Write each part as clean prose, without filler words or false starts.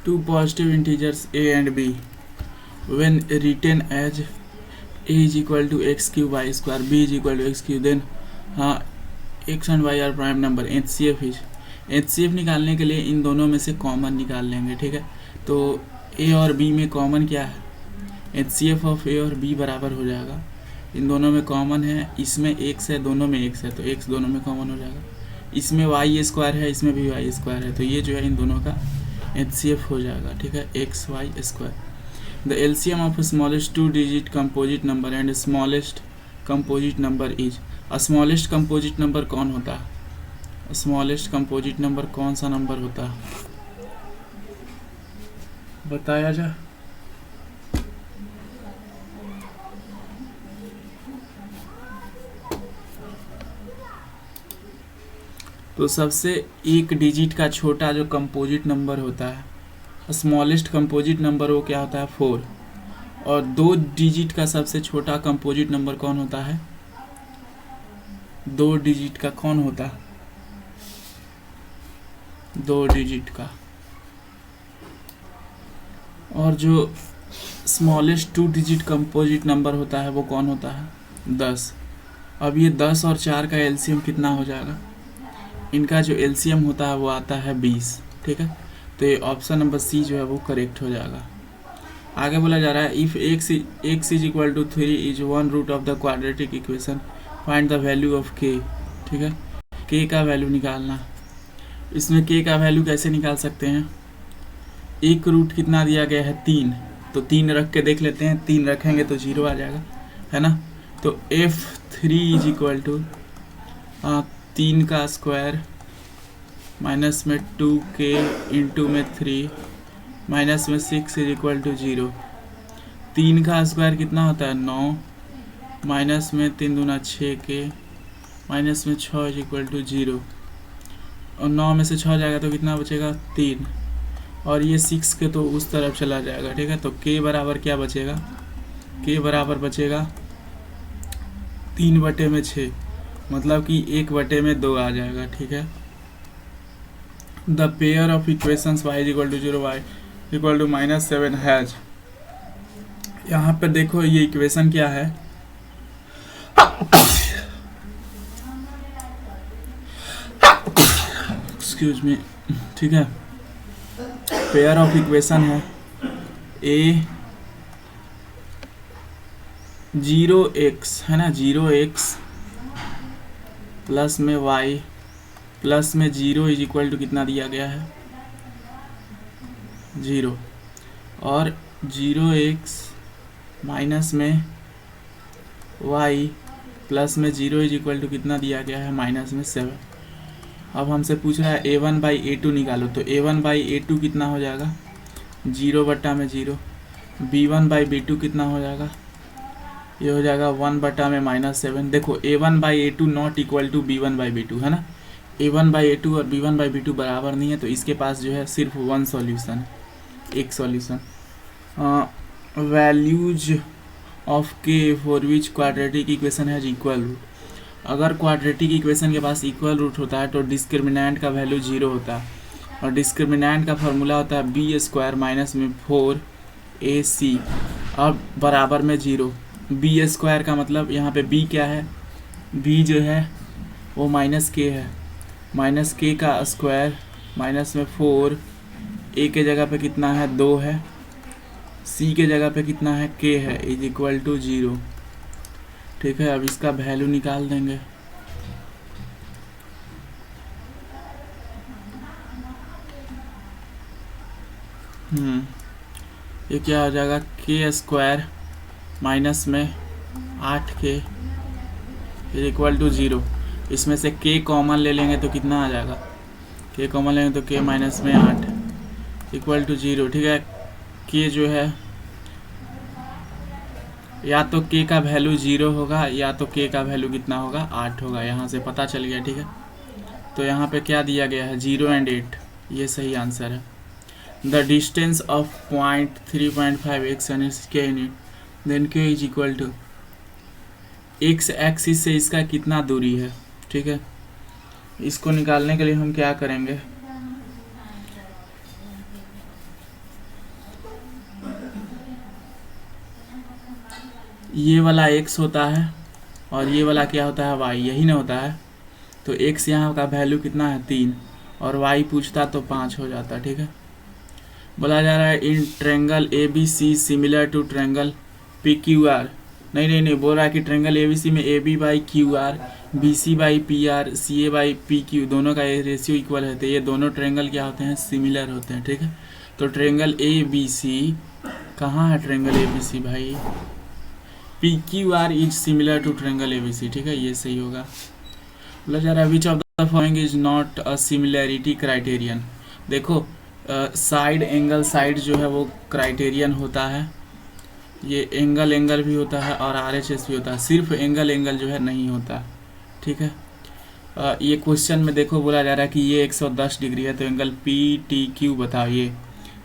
two positive integers a and b when written as a is equal to x cube y square, b is equal to x cube, then x and y are prime number. HCF निकालने के लिए इन दोनों में से common निकाल लेंगे. ठीक है, तो ए और बी में कॉमन क्या है, एचसीएफ ऑफ ए और बी बराबर हो जाएगा, इन दोनों में कॉमन है, इसमें एक्स है, दोनों में एक्स है, तो एक्स दोनों में कॉमन हो जाएगा. इसमें वाई स्क्वायर है, इसमें भी वाई स्क्वायर है, तो ये जो है इन दोनों का एचसीएफ हो जाएगा. ठीक है, x y square. The LCM of smallest two digit composite number and smallest composite number is. Smallest composite number कौन होता है, स्मॉलेस्ट कंपोजिट नंबर कौन सा नंबर होता है, बताया जा. तो सबसे एक डिजिट का छोटा जो कंपोजिट नंबर होता है, स्मॉलेस्ट कंपोजिट नंबर, वो क्या होता है 4. और 2 डिजिट का सबसे छोटा कंपोजिट नंबर कौन होता है, 2 डिजिट का कौन होता है, 2 डिजिट का. और जो स्मॉलेस्ट 2 डिजिट कंपोजिट नंबर होता है वो कौन होता है, 10. अब ये 10 और 4 का एलसीएम कितना हो जाएगा, इनका जो एलसीएम होता है वो आता है 20. ठीक है, तो ये ऑप्शन नंबर सी जो है वो करेक्ट हो जाएगा. आगे बोला जा रहा है if x is equal to 3 is 1 root of the quadratic equation, find the value of k. ठीक है, k का वैल्यू निकालना. इसमें k का वैल्यू कैसे निकाल सकते हैं, एक रूट कितना दिया गया है 3, तो 3 रख के देख लेते हैं, 3 रखेंगे तो 0 आ जाएगा, है ना. तो f3 इज इक्वल टू 3 का स्क्वायर माइनस में 2k इंटू में 3 माइनस में 6 इज इक्वल टू 0. 3 का स्क्वायर कितना होता है 9, माइनस में 3 दूना 6k माइनस में 6 इज इक्वल टू 0. और 9 में से 6 जाएगा तो कितना बचेगा 3, और ये 6 के तो उस तरफ चला जाएगा. ठीक है, तो k बराबर क्या बचेगा, k बराबर बचेगा 3/6, मतलब कि 1/2 आ जाएगा. ठीक है, the pair of equations y is equal to 0 y equal to -7 has. यहाँ पर देखो ये इक्वेशन क्या है, एक्सक्यूज मी. ठीक है, पेयर ऑफ इक्वेशन है a 0x, है ना, 0x प्लस में y प्लस में 0 इज इक्वल टू कितना दिया गया है 0, और 0x माइनस में y प्लस में 0 इज इक्वल टू कितना दिया गया है माइनस में 7. अब हमसे पूछ रहा है a1/a2 निकालो, तो a1/a2 कितना हो जाएगा 0/0, b1/b2 कितना हो जाएगा, ये हो जाएगा 1/-7. देखो a1/a2 not equal to b1/b2, है ना, a1/a2 और b1/b2 बराबर नहीं है, तो इसके पास जो है सिर्फ 1 सॉल्यूशन है, एक solution. Values of k for which quadratic equation has equal root. अगर क्वाड्रेटिक इक्वेशन के पास इक्वल रूट होता है तो डिस्क्रिमिनेंट का वैल्यू 0 होता है, और डिस्क्रिमिनेंट का फार्मूला होता है b² माइनस में 4ac, अब बराबर में 0. b² का मतलब यहाँ पे b क्या है, b जो है वो -k है, -k का स्क्वायर माइनस में 4, a के जगह पे कितना है 2 है, c के जगह पे कितना है k है, इज इक्वल टू 0. ठीक है, अब इसका वैल्यू निकाल देंगे. ये क्या हो जाएगा k² माइनस में 8k इज इक्वल टू 0. इसमें से k कॉमन ले लेंगे तो कितना आ जाएगा, k कॉमन लेंगे तो k माइनस में 8 इक्वल टू 0. ठीक है, k जो है या तो k का वैल्यू 0 होगा या तो k का वैल्यू कितना होगा 8 होगा, यहाँ से पता चल गया. ठीक है, तो यहाँ पे क्या दिया गया है 0 and 8, ये सही आंसर है. The distance of point 3.5x and k unit, then k is equal to x axis से इसका कितना दूरी है. ठीक है, इसको निकालने के लिए हम क्या करेंगे, ये वाला x होता है और ये वाला क्या होता है y, यही ना होता है। तो x यहाँ का वैल्यू कितना है 3 और y पूछता तो 5 हो जाता। ठीक है, बोला जा रहा है in triangle A B C similar to triangle P Q R. नहीं बोल रहा है कि ट्रेंगल ए बी सी में A B by Q R, B C by P R, C A by P Q दोनों का रेशियो इक्वल है। तो ये दोनों ट्रेंगल क्या होते हैं, सिमिलर होते हैं। ठीक है, तो ट्रेंगल ए बी सी कहाँ है, triangle A B C by, P Q R is similar to triangle A B C. ठीक है, ये सही होगा। बोला जा रहा है which of the following is not a similarity criterion. देखो साइड एंगल, साइड जो है वो क्राइटेरियन होता है, ये एंगल भी होता है और RHS भी होता है, सिर्फ एंगल जो है नहीं होता। ठीक है, ये क्वेश्चन में देखो बोला जा रहा है कि ये 110 डिग्री है, तो एंगल PTQ बताओ। ये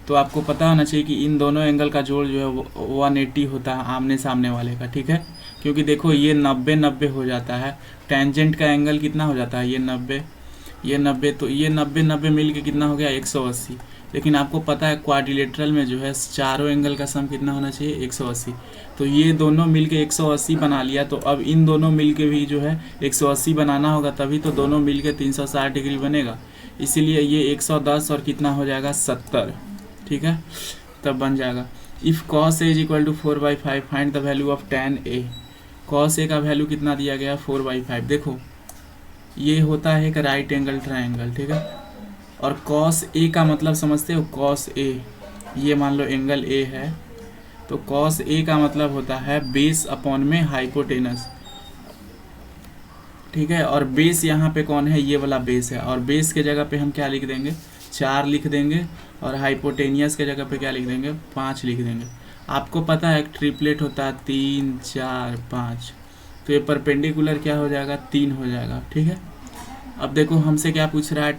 तो आपको पता होना चाहिए कि इन दोनों एंगल का जोड़ जो है वो 180 होता है आमने सामने वाले का। ठीक है, क्योंकि देखो ये 90 हो जाता है, टेंजेंट का एंगल कितना हो जाता है, ये 90, तो ये 90 मिल के कितना हो गया 180। लेकिन आपको पता है क्वाड्रिलेटरल में जो है चारों एंगल का सम कितना होना चाहिए 180। तो ये दोनों मिल के 180 बना लिया, तो अब इन दोनों मिल के भी जो है 180 बनाना होगा, तभी तो दोनों मिल के 360 डिग्री बनेगा। इसीलिए ये 110 और कितना हो जाएगा 70। ठीक है, तब बन जाएगा if cos a is equal to 4/5 find the value of tan a। cos a का वैल्यू कितना दिया गया 4/5। देखो ये होता है एक राइट एंगल ट्रायंगल। ठीक है, और cos a का मतलब समझते हो, cos a, ये मान लो एंगल a है, तो cos a का मतलब होता है बेस अपॉन में हाइपोटेनस। ठीक है, और बेस यहाँ पे कौन है, ये वाला बेस है, और बेस के जगह पे हम क्या लिख देंगे 4 लिख देंगे, और हाइपोटेनियस के जगह पे क्या लिख देंगे 5 लिख देंगे। आपको पता है एक ट्रिपलेट होता है 3 4 5, तो ये परपेंडिकुलर क्या हो जाएगा 3 हो जाएगा। ठीक है, अब देखो हमसे क्या पूछ रहा है,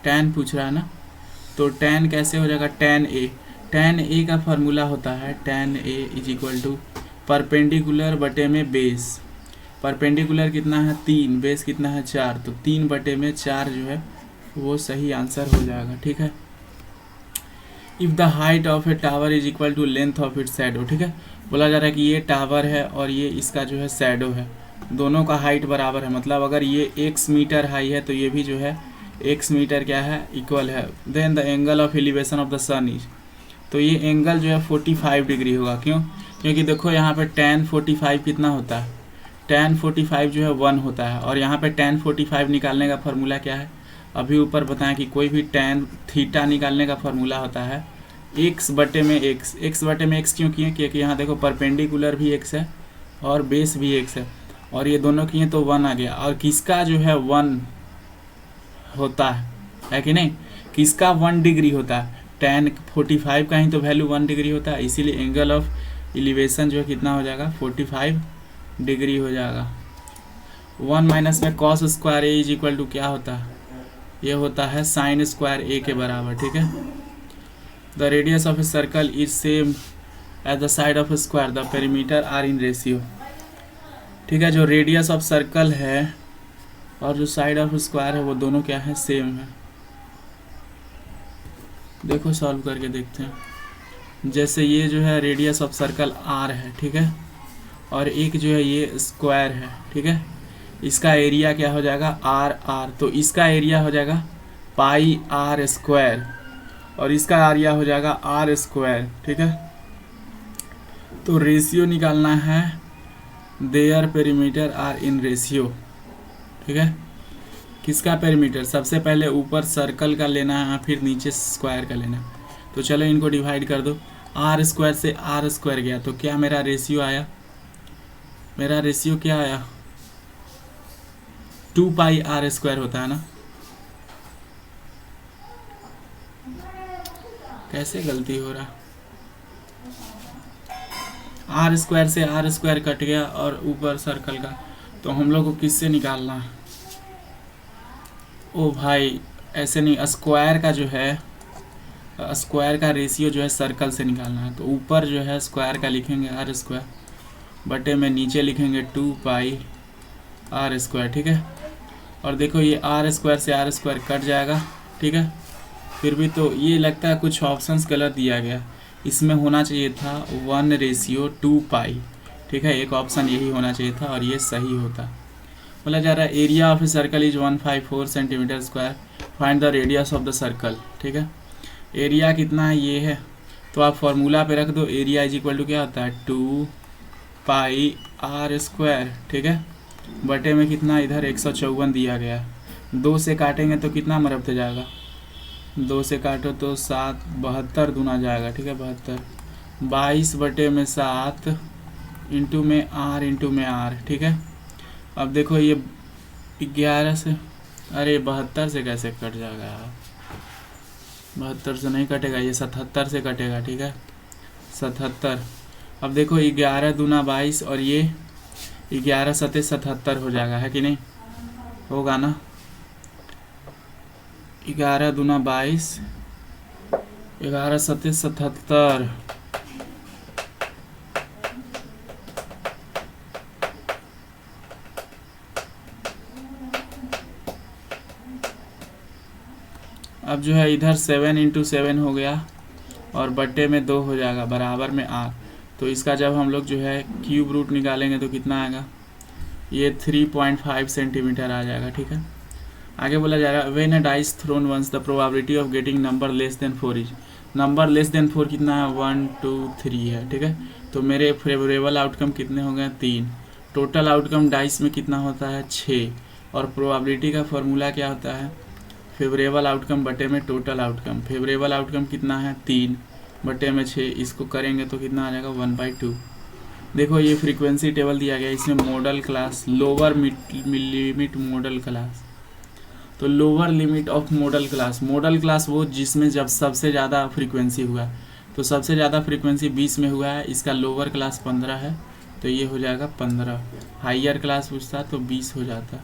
tan पूछ रहा है ना, तो tan कैसे हो जाएगा, tan a का फार्मूला होता है tan a is equal to perpendicular बटे में बेस। परपेंडिकुलर कितना है 3, बेस कितना है 4, तो 3 बटे में 4 जो है वो सही आंसर हो जाएगा। ठीक है, if the height of a tower is equal to length of its shadow. ठीक है, बोला जा रहा है कि ये टावर है और ये इसका जो है शैडो है, दोनों का हाइट बराबर है, मतलब अगर ये x मीटर हाई है तो ये भी जो है x मीटर क्या है इक्वल है। Then the angle of elevation of the sun is, तो ये एंगल जो है 45 डिग्री होगा। क्यों, क्योंकि देखो यहाँ पे tan 45 कितना होता है, tan 45 जो है 1 होता है, और यहाँ पे tan 45 निकालने का फार्मूला क्या है, अभी ऊपर बताएं कि कोई भी tan थीटा निकालने का फार्मूला होता है x बटे में x क्यों किए, क्योंकि यहाँ देखो परपेंडिकुलर भी x है और बेस भी x है, और ये दोनों किए तो 1 आ गया। और किसका जो है 1 होता है कि नहीं, किसका 1 डिग्री होता है, tan 45 का ही तो वैल्यू 1 डिग्री होता है, इसीलिए एंगल ऑफ एलिवेशन जो है कितना हो जाएगा 45 डिग्री हो जाएगा। 1 माइनस में cos square a is equal to क्या होता है, ये होता है sin स्क्वायर a के बराबर। ठीक है, the radius of a circle is same as the side of a square, the perimeter are in ratio. ठीक है, जो रेडियस ऑफ सर्कल है और जो साइड ऑफ स्क्वायर है वो दोनों क्या है, सेम है। देखो सॉल्व करके देखते हैं। जैसे ये जो है रेडियस ऑफ सर्कल r है, ठीक है, और एक जो है ये स्क्वायर है। ठीक है, इसका एरिया क्या हो जाएगा r, तो इसका एरिया हो जाएगा पाई r स्क्वायर और इसका एरिया हो जाएगा r स्क्वायर। ठीक है, तो रेशियो निकालना है, their perimeter are in ratio. ठीक है, किसका पेरीमीटर, सबसे पहले ऊपर सर्कल का लेना है फिर नीचे स्क्वायर का लेना है। तो चलो इनको डिवाइड कर दो, r स्क्वायर से r स्क्वायर गया तो क्या मेरा रेशियो आया, मेरा रेशियो क्या आया 2 पाई r स्क्वायर होता है ना। कैसे गलती हो रहा, r स्क्वायर से r स्क्वायर कट गया और ऊपर सर्कल का, तो हम लोग को किससे निकालना है, ओ भाई ऐसे नहीं, स्क्वायर का जो है स्क्वायर का रेशियो जो है सर्कल से निकालना है। तो ऊपर जो है स्क्वायर का लिखेंगे r स्क्वायर बटे में नीचे लिखेंगे 2 पाई r स्क्वायर। ठीक है, और देखो ये r स्क्वायर से r स्क्वायर कट जाएगा। ठीक है, फिर भी तो ये लगता है कुछ ऑप्शंस गलत दिया गया, इसमें होना चाहिए था 1:2 पाई, ठीक है, एक ऑप्शन यही होना चाहिए था और ये सही होता। बोला जा रहा है area of a circle is 154 centimetre square, find the radius of the circle. ठीक है, एरिया कितना है ये है, तो आप फॉर्मूला पे रख दो, एरिया इज इक्वल टू क्या होता है 2 पाई आर स्क्वायर। ठीक है, बटे में कितना इधर 154 दिया गया है, 2 से काटेंगे तो कितना मरब हो जाएगा, 2 से काटो तो 7, 72 दूना जाएगा। ठीक है, 72, 22 बटे में 7 इंटू में आर। ठीक है, अब देखो ये 11 से, अरे 72 से कैसे कट जाएगा यार, 72 से नहीं कटेगा, ये 77 से कटेगा। ठीक है, 77। अब देखो 11 दूना 22 और ये 11 सते 77 हो जाएगा, है कि नहीं, होगा ना। 11 दूना 22, 11 सते 77। अब जो है इधर 7 इंटू 7 हो गया और बट्टे में 2 हो जाएगा बराबर में आर। तो इसका जब हम लोग जो है क्यूब रूट निकालेंगे तो कितना आएगा, ये 3.5 सेंटीमीटर आ जाएगा। ठीक है, आगे बोला जा रहा है when a dice thrown once the probability of getting number less than 4 is, number less than 4 कितना है 1 2 3 है। ठीक है, तो मेरे फेवरेबल आउटकम कितने हो गए 3, टोटल आउटकम डाइस में कितना होता है 6, और प्रोबेबिलिटी का फॉर्मूला क्या होता है फेवरेबल आउटकम बटे में टोटल आउटकम। फेवरेबल आउटकम कितना है 3 बटे में 6, इसको करेंगे तो कितना आ जाएगा 1/2। देखो ये फ्रीक्वेंसी टेबल दिया गया, इसमें modal class, lower limit modal class. तो lower limit of modal class, modal class वो जिसमें जब सबसे ज़्यादा फ्रीक्वेंसी हुआ, तो सबसे ज़्यादा फ्रीक्वेंसी 20 में हुआ है, इसका लोअर क्लास 15 है तो ये हो जाएगा 15। हाइयर क्लास पूछता तो 20 हो जाता।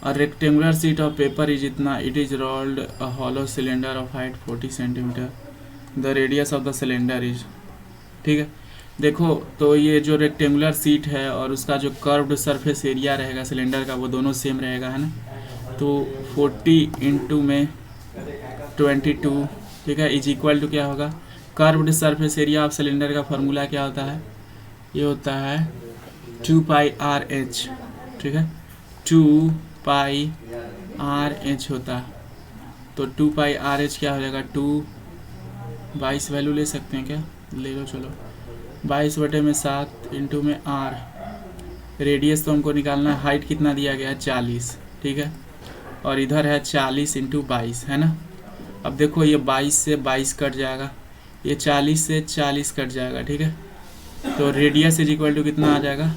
और rectangular sheet of paper is इतना, it is rolled a hollow cylinder of height 40 centimetre, the radius of the cylinder is. ठीक है, देखो तो ये जो रेक्टेंगुलर शीट है और उसका जो कर्व्ड सरफेस एरिया रहेगा सिलेंडर का वो दोनों सेम रहेगा, है ना। तो 40 इंटू में 22, ठीक है, इज इक्वल टू क्या होगा, curved surface area of cylinder का फार्मूला क्या होता है, ये होता है 2 पाई आर एच। ठीक है, 2 पाई आर एच होता है, तो 2 पाई आर एच क्या हो जाएगा 2, 22 वैल्यू ले सकते हैं क्या, ले लो चलो, 22 बटे में 7 इंटू में आर। रेडियस तो हमको निकालना है, हाइट कितना दिया गया है 40। ठीक है, और इधर है 40 इंटू 22, है ना। अब देखो ये 22 से 22 कट जाएगा, ये 40 से 40 कट जाएगा। ठीक है, तो रेडियस इज इक्वल टू कितना आ जाएगा,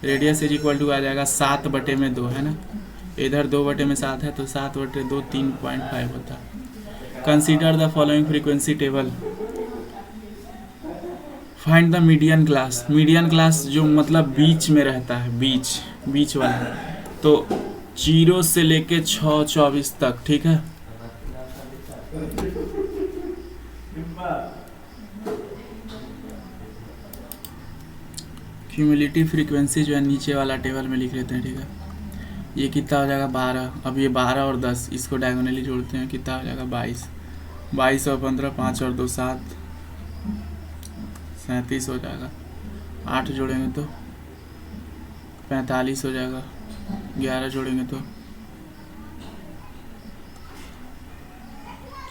रेडियस इज इक्वल टू आ जाएगा 7 बटे में 2, है ना। इधर 2 बटे में 7 है तो 7 बटे 2 3.5 होता है। Consider the following frequency table, find the median class. Median class जो मतलब बीच में रहता है, बीच वाला, तो 0 से लेके 6:24 तक। ठीक है, क्यूमुलेटिव फ्रीक्वेंसी जो है नीचे वाला टेबल में लिख लेते हैं। ठीक है, ये कितना हो जाएगा 12, अब ये 12 और 10 इसको डायगोनली जोड़ते हैं, कितना हो जाएगा 22, 22 और 15, 5 और 2 7, 37 हो जाएगा। 8 जोड़ेंगे तो 45 हो जाएगा, 11 जोड़ेंगे तो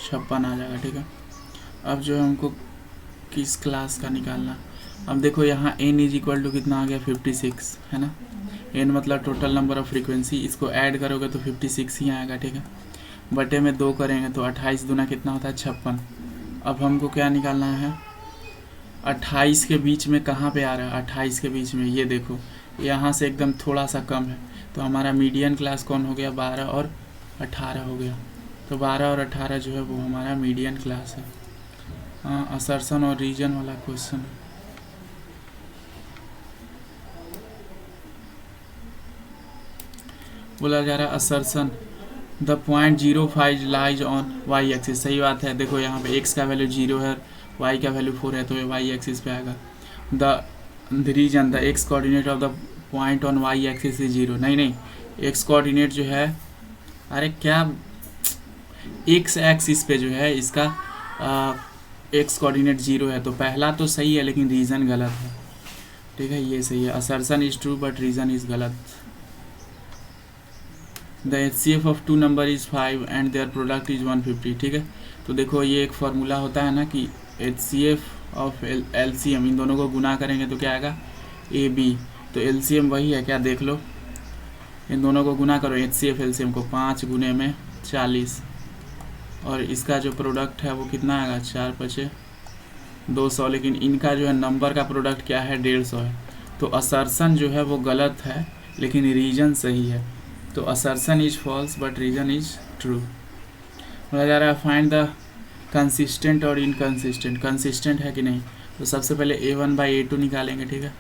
56 आ जाएगा। ठीक है, अब जो है हमको किस क्लास का निकालना, अब देखो यहाँ n इज इक्वल टू कितना आ गया 56, है ना। n मतलब टोटल नंबर ऑफ फ्रीक्वेंसी, इसको ऐड करोगे तो 56 ही आएगा। ठीक है, बटे में 2 करेंगे तो 28 दूना कितना होता है 56। अब हमको क्या निकालना है, 28 के बीच में कहाँ पे आ रहा है, 28 के बीच में ये देखो यहाँ से एकदम थोड़ा सा कम है, तो हमारा मीडियन क्लास कौन हो गया 12 और 18 हो गया। तो 12 और 18 जो है वो हमारा मीडियन क्लास है। हाँ, असर्शन और रीजन वाला क्वेश्चन। बोला जा रहा है assertion the point 05 lies on y axis. सही बात है, देखो यहाँ पे x का वैल्यू 0 है, y का वैल्यू 4 है, तो ये y एक्सिस पे आएगा। The reason the x coordinate of the point on y axis is 0। नहीं, x कोऑर्डिनेट जो है, अरे क्या, x एक्सिस पे जो है इसका x कोऑर्डिनेट 0 है, तो पहला तो सही है लेकिन रीजन गलत है। ठीक है, ये सही है। Assertion is true but reason is गलत। The HCF of two number is 5 and their product is 150। ठीक है, तो देखो ये एक फार्मूला होता है ना कि HCF ऑफ LCM, इन दोनों को गुना करेंगे तो क्या आएगा AB। तो LCM वही है क्या, देख लो, इन दोनों को गुना करो HCF LCM को, 5 गुने में 40, और इसका जो प्रोडक्ट है वो कितना आएगा 4 पचे 200। लेकिन इनका जो है नंबर का प्रोडक्ट क्या है 150 है। तो असर्शन जो है वो गलत है लेकिन रीजन सही है। तो assertion is false but reason is true. बोला जा रहा है फाइंड द कंसिस्टेंट और इनकंसिस्टेंट। कंसिस्टेंट है कि नहीं, तो सबसे पहले A1/A2 निकालेंगे। ठीक है,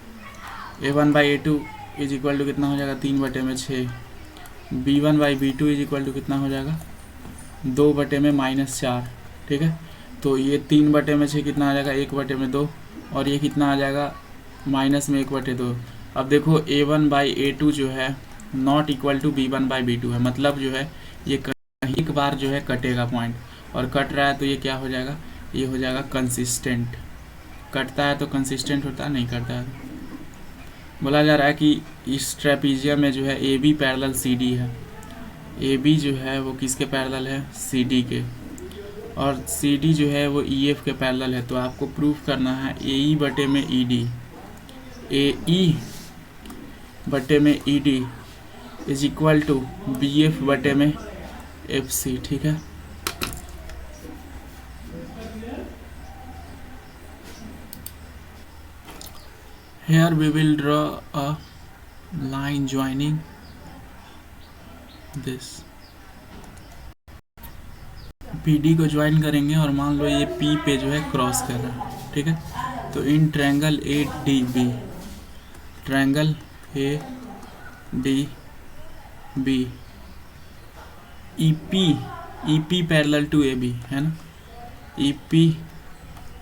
A1/A2 इज इक्वल टू कितना हो जाएगा 3/6। B1/B2 इज इक्वल टू कितना हो जाएगा 2/-4। ठीक है, तो ये 3/6 कितना आ जाएगा 1/2, और ये कितना आ जाएगा माइनस में 1/2। अब देखो A1/A2 जो है नॉट इक्वल टू B1/B2 है, मतलब जो है ये कहीं एक बार जो है कटेगा पॉइंट, और कट रहा है तो ये क्या हो जाएगा, ये हो जाएगा कंसिस्टेंट। कटता है तो कंसिस्टेंट होता है, नहीं कटता है। बोला जा रहा है कि इस ट्रेपीजियम में जो है AB पैरेलल CD है। AB जो है वो किसके पैरेलल है, CD के, और CD जो है वो EF के पैरेलल है। तो आपको प्रूफ करना है AE/ED, AE/ED is equal to BF/FC। ठीक है, here we will draw a line joining this। PD को ज्वाइन करेंगे और मान लो ये P पे जो है क्रॉस कर रहा है। ठीक है, तो in triangle ADB, triangle ADB EP parallel to AB है ना, EP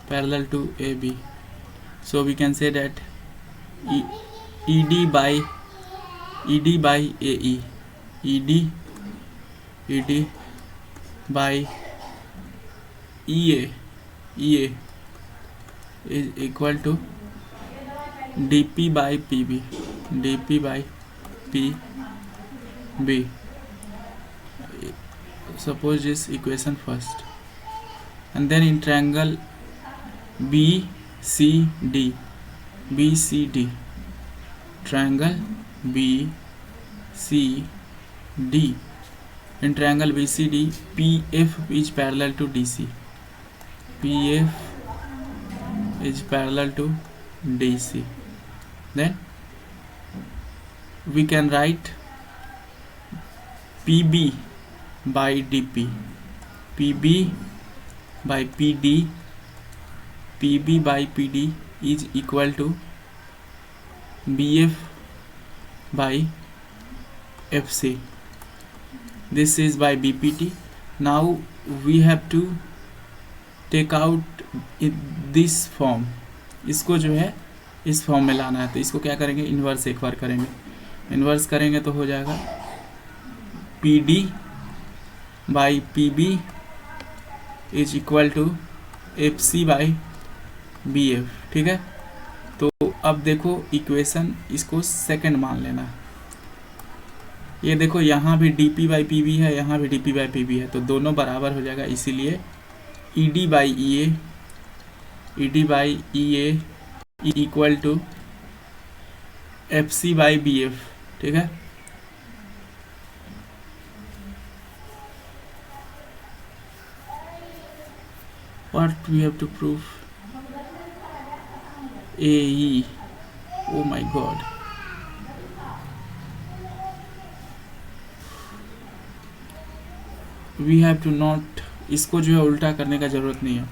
parallel to AB, so we can say that ED by AE, ED by EA is equal to DP by PB, DP by PB। Suppose this equation first, and then in triangle BCD, triangle BCD, in triangle BCD PF is parallel to DC, PF is parallel to DC, then we can write PB by DP, PB by PD, PB by PD is equal to BF by FC. This is by BPT. Now we have to take out this form, इसको जो है इस form में लाना है। तो इसको क्या करेंगे, इन्वर्स एक बार करेंगे। इन्वर्स करेंगे तो हो जाएगा PD by PB is equal to FC by BF। ठीक है, तो अब देखो इक्वेशन इसको सेकंड मान लेना है। ये देखो यहाँ भी DP by PB है, यहाँ भी DP by PB है, तो दोनों बराबर हो जाएगा, इसीलिए ED by EA equal to FC by BF। ठीक है, what we have to prove, AE, oh my god, we have to not, इसको जो है उल्टा करने का ज़रूरत नहीं है,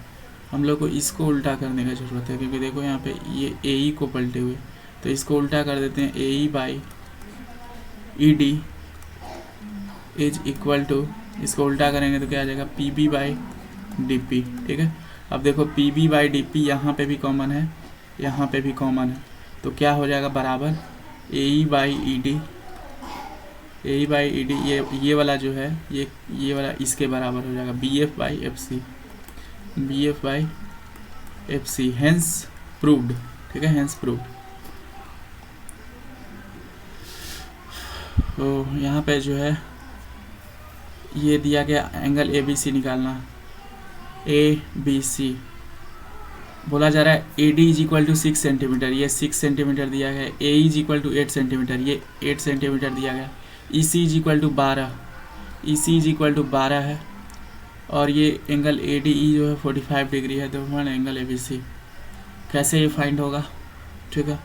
हम लोग को इसको उल्टा करने का ज़रूरत है, क्योंकि देखो यहाँ पे ये AE को पलटे हुए, तो इसको उल्टा कर देते हैं। AE by ED is equal to, इसको उल्टा करेंगे तो क्या आ जाएगा PB बाई DP। ठीक है, अब देखो PB बाई DP यहाँ पे भी कॉमन है, यहाँ पे भी कॉमन है, तो क्या हो जाएगा बराबर AE बाई ED, ये वाला जो है ये वाला इसके बराबर हो जाएगा BF by FC, hence proved. ठीक है, हेंस प्रूव्ड। तो यहाँ पे जो है ये दिया गया एंगल ए बी सी निकालना, ए बी सी बोला जा रहा है A D is equal to 6 centimetre, ये 6 सेंटीमीटर दिया गया है, A is equal to 8 centimetre, ये 8 सेंटीमीटर दिया गया, E C is equal to 12, E C is equal to 12 है, और ये एंगल ए डी ई जो है 45 डिग्री है, तो हमारा एंगल ए बी सी कैसे ये फाइंड होगा, ठीक है।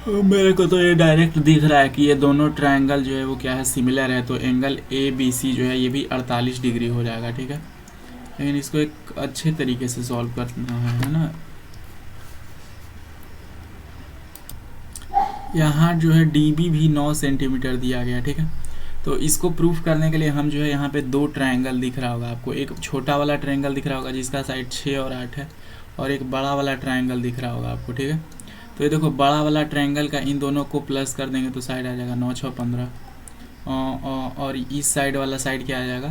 मेरे को तो ये डायरेक्ट दिख रहा है कि ये दोनों ट्रायंगल जो है वो क्या है, सिमिलर है, तो एंगल ए बी सी जो है ये भी 48 डिग्री हो जाएगा, ठीक है। लेकिन इसको एक अच्छे तरीके से सॉल्व करना है ना। यहाँ जो है डी बी भी 9 सेंटीमीटर दिया गया, ठीक है। तो इसको प्रूफ करने के लिए हम जो है यहाँ पे दो ट्रायंगल दिख रहा होगा आपको, एक छोटा वाला ट्रायंगल दिख रहा होगा जिसका साइड 6 और 8 है, और एक बड़ा वाला ट्रायंगल दिख रहा होगा आपको, ठीक है। तो ये देखो बड़ा वाला ट्रायंगल का इन दोनों को प्लस कर देंगे तो साइड आ जाएगा 9 6 15, और इस साइड वाला साइड क्या आ जाएगा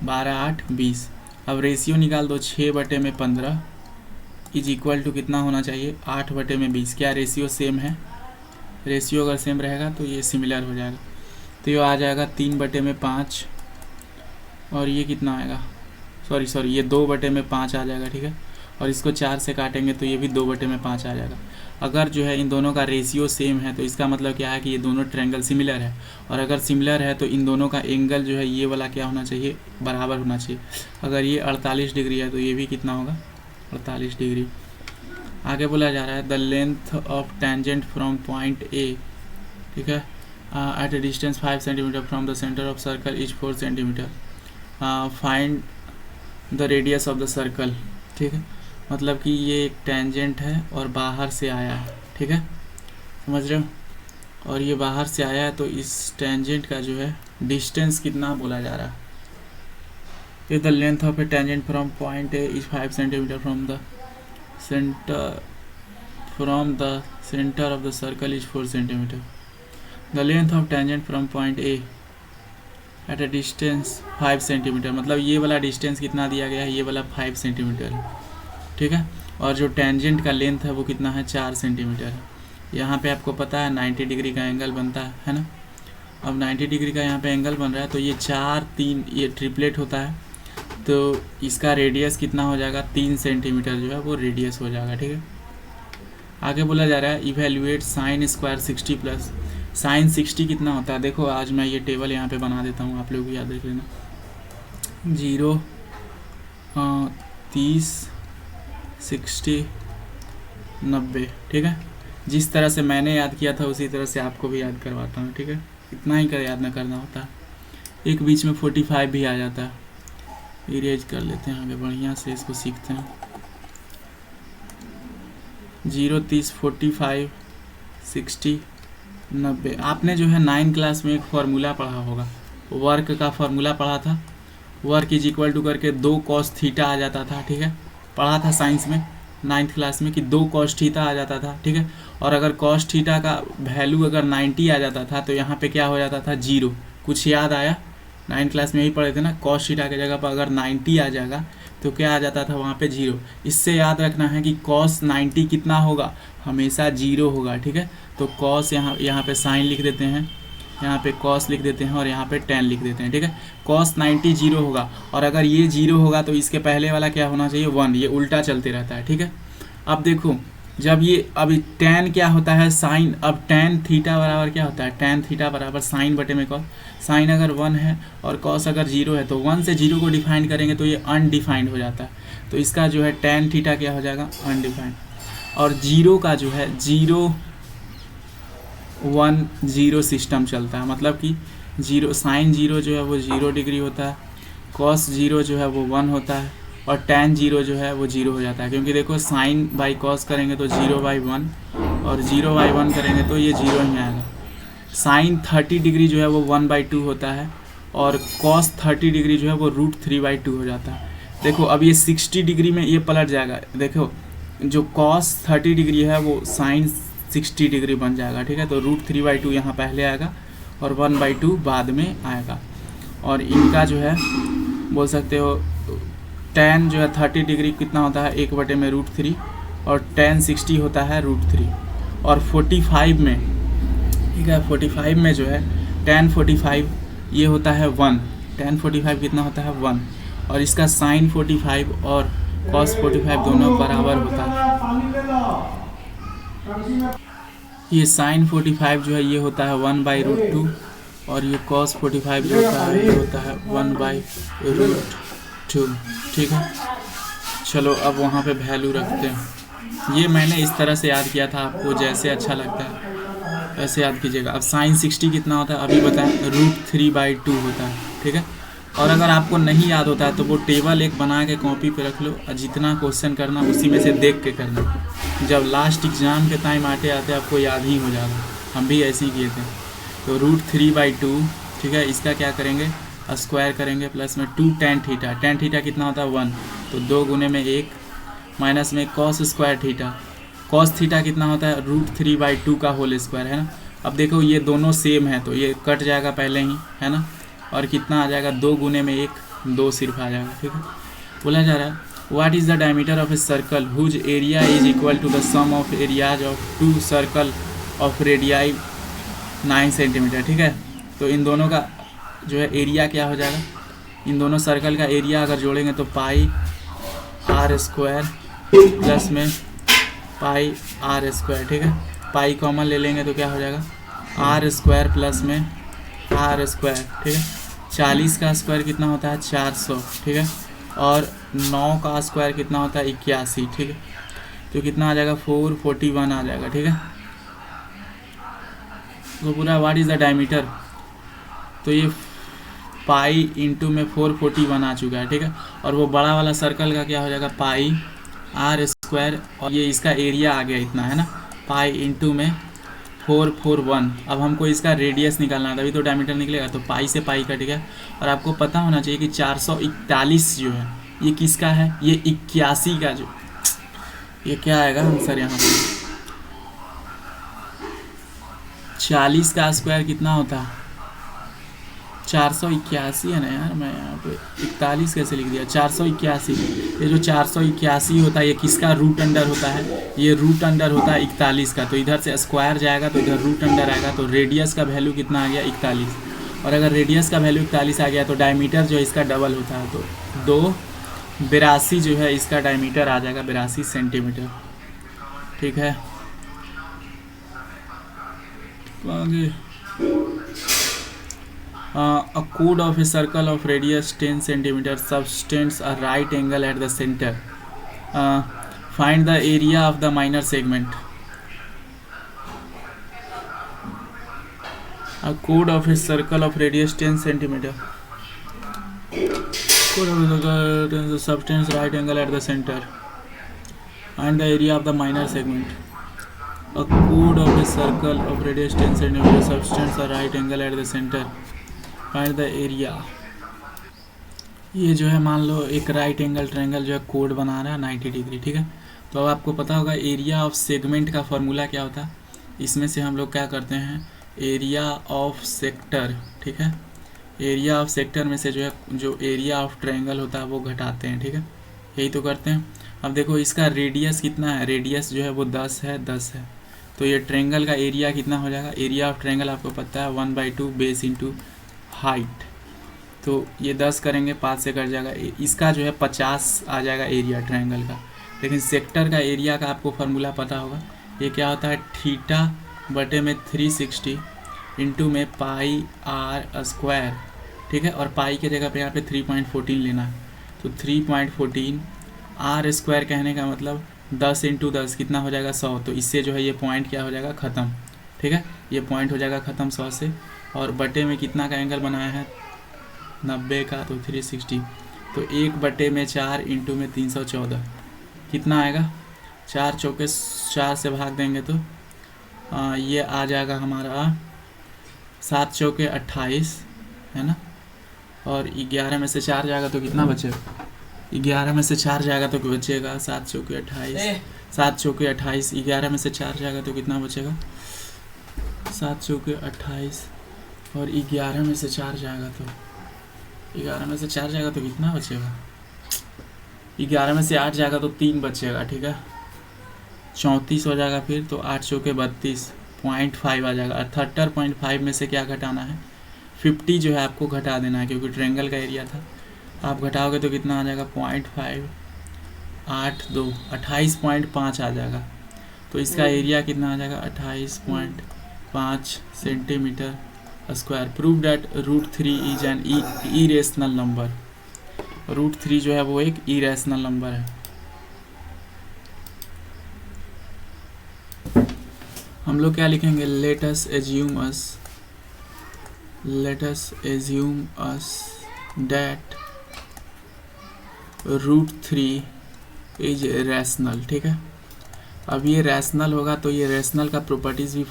12 8 20। अब रेशियो निकाल दो, 6/15 इज इक्वल टू कितना होना चाहिए 8/20। क्या रेशियो सेम है? रेशियो अगर सेम रहेगा तो ये सिमिलर हो जाएगा, तो ये आ जाएगा 3/5, और ये कितना आएगा, सॉरी ये 2/5 आ जाएगा, ठीक है। और इसको 4 से काटेंगे तो ये भी 2/5 आ जाएगा। अगर जो है इन दोनों का रेशियो सेम है तो इसका मतलब क्या है कि ये दोनों ट्रायंगल सिमिलर है, और अगर सिमिलर है तो इन दोनों का एंगल जो है ये वाला क्या होना चाहिए, बराबर होना चाहिए। अगर ये 48 डिग्री है तो ये भी कितना होगा 48 डिग्री। आगे बोला जा रहा है the length of tangent from point A, ठीक है, at a distance 5 centimetre from the centre of circle is 4 centimetre, find the radius of the circle, ठीक है। मतलब कि ये एक टेंजेंट है और बाहर से आया है, ठीक है, समझ रहे हो, और ये बाहर से आया है, तो इस टेंजेंट का जो है डिस्टेंस कितना बोला जा रहा है, ये the length of a tangent from point A is 5 centimetre from the centre of the circle is 4 centimetre. The length of tangent from point A at a distance 5 centimetre, मतलब ये वाला डिस्टेंस कितना दिया गया है, ये वाला 5 सेंटीमीटर है, ठीक है। और जो टेंजेंट का लेंथ है वो कितना है 4 सेंटीमीटर है। यहाँ पे आपको पता है 90 डिग्री का एंगल बनता है ना। अब 90 डिग्री का यहाँ पे एंगल बन रहा है, तो ये 4 3 ये ट्रिपलेट होता है, तो इसका रेडियस कितना हो जाएगा 3 सेंटीमीटर जो है वो रेडियस हो जाएगा, ठीक है। आगे बोला जा रहा है evaluate sine square 60 plus sign 60 कितना होता है। देखो आज मैं ये टेबल यहाँ पे बना देता हूँ, आप लोग भी याद रख लेना। 0 30 60 90, ठीक है। जिस तरह से मैंने याद किया था उसी तरह से आपको भी याद करवाता हूँ, ठीक है। इतना ही कर याद ना करना होता है, एक बीच में 45 भी आ जाता है। इरेज कर लेते हैं आगे बढ़िया से, इसको सीखते हैं। 0 30 45 60 90। आपने जो है 9 क्लास में एक फार्मूला पढ़ा होगा, वर्क का फार्मूला पढ़ा था, वर्क इज इक्वल टू करके 2 cos थीटा आ जाता था, ठीक है। पढ़ा था साइंस में 9th क्लास में कि 2 cos थीटा आ जाता था, ठीक है। और अगर cos थीटा का वैल्यू अगर 90 आ जाता था तो यहाँ पे क्या हो जाता था 0। कुछ याद आया? 9th क्लास में यही पढ़े थे ना, cos थीटा की जगह पर अगर 90 आ जाएगा तो क्या आ जाता था वहाँ पे 0। इससे याद रखना है कि cos 90 कितना होगा, हमेशा 0 होगा, ठीक है। तो cos यहाँ पे साइन लिख देते हैं, यहाँ पे cos लिख देते हैं, और यहाँ पे tan लिख देते हैं, ठीक है। cos 90 0 होगा, और अगर ये 0 होगा तो इसके पहले वाला क्या होना चाहिए 1, ये उल्टा चलते रहता है, ठीक है। अब देखो जब ये अभी tan क्या होता है साइन, अब tan थीटा बराबर क्या होता है, tan थीटा बराबर साइन बटे में cos। साइन अगर 1 है और cos अगर 0 है तो 1 से 0 को डिफाइन करेंगे तो ये अनडिफाइंड हो जाता है, तो इसका जो है tan थीटा क्या हो जाएगा अनडिफाइंड। और 0 का जो है 0 1 0 सिस्टम चलता है, मतलब कि 0 साइन 0 जो है वो 0 डिग्री होता है, cos 0 जो है वो 1 होता है, और tan 0 जो है वो 0 हो जाता है। क्योंकि देखो साइन बाई cos करेंगे तो 0/1, और 0/1 करेंगे तो ये 0 ही आएगा। साइन 30 डिग्री जो है वो 1/2 होता है, और cos 30 डिग्री जो है वो √3/2 हो जाता है। देखो अब ये 60 डिग्री में ये पलट जाएगा, देखो जो cos 30 डिग्री है वो साइन 60 डिग्री बन जाएगा, ठीक है। तो √3/2 यहाँ पहले आएगा और 1/2 बाद में आएगा। और इनका जो है बोल सकते हो tan जो है 30 डिग्री कितना होता है 1/√3, और tan 60 होता है √3। और 45 में, ठीक है, 45 में जो है tan 45 ये होता है 1। tan 45 कितना होता है 1, और इसका sin 45 और cos 45 दोनों बराबर होता है। ये sin 45 जो है ये होता है 1/√2, और ये cos 45 जो होता है ये होता है 1/√2। ठीक है, चलो अब वहाँ पे वैल्यू रखते हैं। ये मैंने इस तरह से याद किया था, आपको जैसे अच्छा लगता है वैसे याद कीजिएगा। अब sin 60 कितना होता है अभी बताएं, √3/2 होता है। ठीक है, और अगर आपको नहीं याद होता है तो वो टेबल एक बना के कॉपी पे रख लो, और जितना क्वेश्चन करना उसी में से देख के करना। जब लास्ट एग्ज़ाम के टाइम आते आते आपको याद ही हो जाएगा। हम भी ऐसे ही किए थे। तो √3/2, ठीक है, इसका क्या करेंगे, स्क्वायर करेंगे, प्लस में 2 tan थीटा। tan थीटा कितना होता है 1, तो 2 गुने में 1, माइनस में cos square theta. cos theta कितना होता है √3/2 का होल स्क्वायर, है ना। अब देखो ये दोनों सेम है तो ये कट जाएगा पहले ही, है ना। और कितना आ जाएगा, 2 गुने में 1, 2 सिर्फ आ जाएगा। ठीक है, बोला जा रहा है what is the diameter of a circle whose area is equal to the sum of areas of 2 circle of radii 9 centimetre. ठीक है, तो इन दोनों का जो है एरिया क्या हो जाएगा, इन दोनों सर्कल का एरिया अगर जोड़ेंगे तो पाई r स्क्वायर प्लस में पाई r स्क्वायर। ठीक है, पाई कॉमन ले लेंगे तो क्या हो जाएगा, r स्क्वायर प्लस में r स्क्वायर। ठीक है, 40 का स्क्वायर कितना होता है 400। ठीक है, और 9 का स्क्वायर कितना होता है 81। ठीक है, तो कितना आ जाएगा 441 आ जाएगा। ठीक है, तो पूरा व्हाट इज़ द डायमीटर, तो ये पाई इंटू में 441 आ चुका है। ठीक है, और वो बड़ा वाला सर्कल का क्या हो जाएगा पाई r स्क्वायर, और ये इसका एरिया आ गया इतना, है ना, पाई इंटू में 441। अब हमको इसका रेडियस निकालना है, तभी तो डायमीटर निकलेगा। तो पाई से पाई कट गया, और आपको पता होना चाहिए कि 441 जो है ये किसका है, ये 81 का, जो ये क्या आएगा आंसर यहाँ पे। 40 का स्क्वायर कितना होता है 481 है ना यार, मैं यहाँ पे 41 कैसे लिख दिया, 481। ये जो 481 होता है ये किसका रूट अंडर होता है, ये रूट अंडर होता है 41 का। तो इधर से स्क्वायर जाएगा तो इधर रूट अंडर आएगा, तो रेडियस का वैल्यू कितना आ गया 41। और अगर रेडियस का वैल्यू 41 आ गया तो डायमीटर जो है इसका डबल होता है, तो 82 जो है इसका डायमीटर आ जाएगा 82 सेंटीमीटर। ठीक है, तो आगे a chord of a circle of radius 10 centimeter subtends a right angle at the center. Find the area of the minor segment. A chord of a circle of radius 10 centimeter. Chord of a circle subtends right angle at the center. Find the area of the minor segment. A chord of a circle of radius 10 centimeter subtends a right angle at the center. Find the area. ये जो है मान लो एक right angle triangle जो है code बना रहा है 90 डिग्री। ठीक है, तो अब आपको पता होगा एरिया ऑफ सेगमेंट का फॉर्मूला क्या होता है। इसमें से हम लोग क्या करते हैं, एरिया ऑफ सेक्टर। ठीक है, एरिया ऑफ सेक्टर में से जो है जो एरिया ऑफ ट्रायंगल होता है वो घटाते हैं। ठीक है, यही तो करते हैं। अब देखो इसका रेडियस कितना है, रेडियस जो है वो 10 है, 10 है। तो ये ट्रायंगल का एरिया कितना हो जाएगा, एरिया ऑफ ट्रायंगल आपको पता है 1/2 बेस इंटू हाइट। तो ये 10 करेंगे 5 से कट जाएगा, इसका जो है 50 आ जाएगा एरिया ट्रायंगल का। लेकिन सेक्टर का एरिया का आपको फार्मूला पता होगा, ये क्या होता है थीटा बटे में 360 इंटू में पाई r स्क्वायर। ठीक है, और पाई के जगह पे यहाँ पे 3.14 लेना है, तो 3.14 r स्क्वायर कहने का मतलब 10 इंटू 10 कितना हो जाएगा 100। तो इससे जो है ये पॉइंट क्या हो जाएगा ख़त्म। ठीक है, ये पॉइंट हो जाएगा ख़त्म 100 से। और बटे में कितना का एंगल बनाया है 90 का, तो 360। तो 1/4 इंटू में 314 कितना आएगा, 4 चौके 4 से भाग देंगे तो ये आ जाएगा हमारा 7 चौके 28, है ना। और 11 में से 4 जाएगा तो कितना बचेगा, 11 में से 4 जाएगा तो बचेगा 7 चौके 28, 7 चौके 28। 11 में से 4 जाएगा तो कितना बचेगा 7 चौके 28, और 11 में से 4 जाएगा तो 11 में से 4 जाएगा तो कितना बचेगा, 11 में से 8 जाएगा तो 3 बचेगा। ठीक है, 34 हो जाएगा फिर, तो 8 चौके 32, 0.5 आ जाएगा। 78.5 में से क्या घटाना है, 50 जो है आपको घटा देना है, क्योंकि ट्रायंगल का एरिया था। आप घटाओगे तो कितना आ जाएगा, 0.5, 8 2 28.5 आ जाएगा। तो इसका एरिया कितना आ जाएगा, 28.5 centimetre square. Prove that √3 is an irrational number. √3 जो है वो एक इरेशनल नंबर है। हम लोग क्या लिखेंगे, let us assume us that √3 is rational. ठीक है, अब ये रैशनल होगा तो ये रैशनल का प्रॉपर्टीज़ भी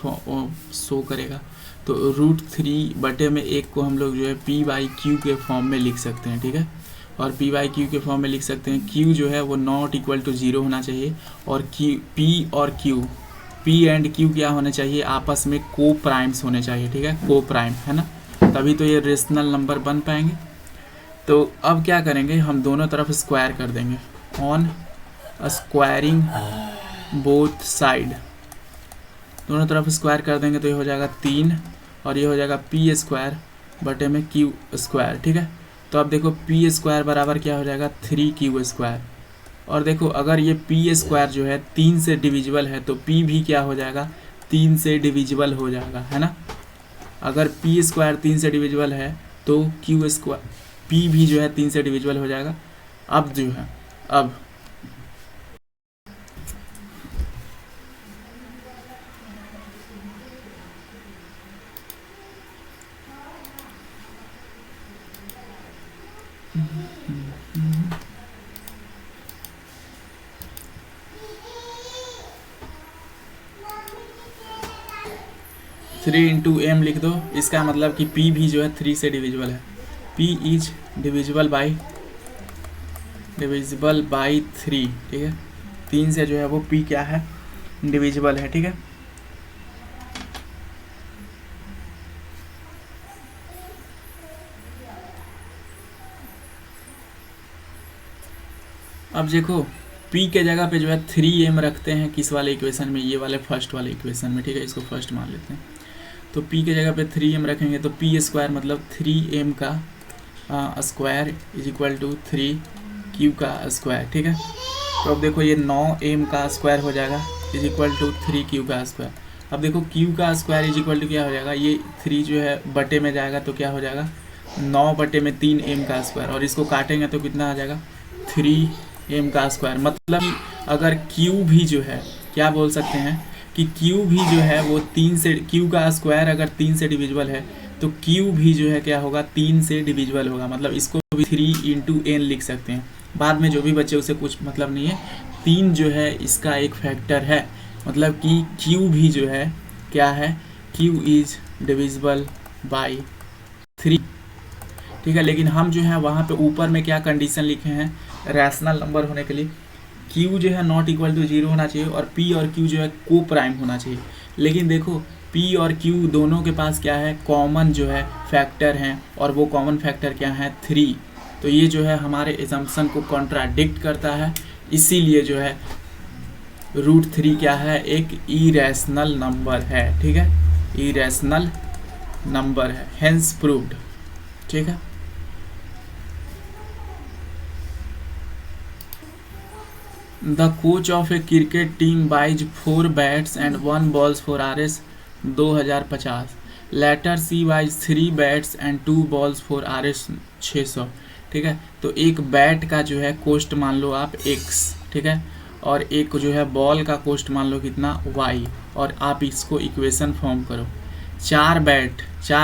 शो करेगा। तो √3 में एक को हम लोग जो है p/q के फॉर्म में लिख सकते हैं। ठीक है, और p/q के फॉर्म में लिख सकते हैं। q जो है वो नॉट इक्वल टू 0 होना चाहिए, और p और q, p एंड q क्या होने चाहिए, आपस में को प्राइम्स होने चाहिए। ठीक है, को प्राइम है ना, तभी तो ये रेशनल नंबर बन पाएंगे। तो अब क्या करेंगे, हम दोनों तरफ स्क्वायर कर देंगे। ऑन स्क्वायरिंग बोथ साइड, दोनों तरफ स्क्वायर कर देंगे तो ये हो जाएगा 3, और ये हो जाएगा p²/q²। ठीक है, तो अब देखो p² बराबर क्या हो जाएगा, 3q²। और देखो अगर ये p² जो है 3 से डिविजिबल है, तो p भी क्या हो जाएगा, 3 से डिविजिबल हो जाएगा, है ना। अगर p² 3 से डिविजिबल है तो q², p भी जो है 3 से डिविजिबल हो जाएगा। अब जो है, अब 3 × m लिख दो। इसका मतलब कि p भी जो है 3 से डिविजिबल है। p is divisible by 3। ठीक है, 3 से जो है वो p क्या है, डिविजिबल है। ठीक है, अब देखो p के जगह पे जो है 3m रखते हैं किस वाले इक्वेशन में, ये वाले फर्स्ट वाले इक्वेशन में। ठीक है, इसको फर्स्ट मान लेते हैं। तो p के जगह पे 3m रखेंगे तो p² मतलब 3m का square is equal to 3q का स्क्वायर। ठीक है, तो अब देखो ये 9m का स्क्वायर हो जाएगा इज इक्वल टू 3q का स्क्वायर। अब देखो q का स्क्वायर इज इक्वल टू क्या हो जाएगा, ये 3 जो है बटे में जाएगा तो क्या हो जाएगा, 9/3m का स्क्वायर, और इसको काटेंगे तो कितना आ जाएगा, 3m का स्क्वायर। मतलब कि अगर q भी जो है, क्या बोल सकते हैं कि q भी जो है वो 3 से, q का स्क्वायर अगर 3 से डिविजिबल है तो q भी जो है क्या होगा, 3 से डिविजिबल होगा। मतलब इसको भी 3 × n लिख सकते हैं। बाद में जो भी बचे उसे कुछ मतलब नहीं है, 3 जो है इसका एक फैक्टर है। मतलब कि q भी जो है क्या है, q इज डिविजिबल बाई 3। ठीक है, लेकिन हम जो है वहाँ पे ऊपर में क्या कंडीशन लिखे हैं, रैशनल नंबर होने के लिए q जो है नॉट इक्वल टू 0 होना चाहिए, और p और q जो है को प्राइम होना चाहिए। लेकिन देखो p और q दोनों के पास क्या है, कॉमन जो है फैक्टर हैं, और वो कॉमन फैक्टर क्या है, 3। तो ये जो है हमारे एजम्पशन को कॉन्ट्राडिक्ट करता है, इसीलिए जो है √3 क्या है, एक इरेशनल नंबर है। ठीक है, इरेशनल नंबर है, हेंस प्रूव्ड। ठीक है, the coach of a cricket team buys 4 bats and 1 balls for RS 2050। Later she buys 3 bats and 2 balls for RS 600। ठीक है, तो एक बैट का जो है कोस्ट मान लो आप x, ठीक है, और एक जो है बॉल का कोस्ट मान लो कितना y, और आप इसको इक्वेशन फॉर्म करो। 4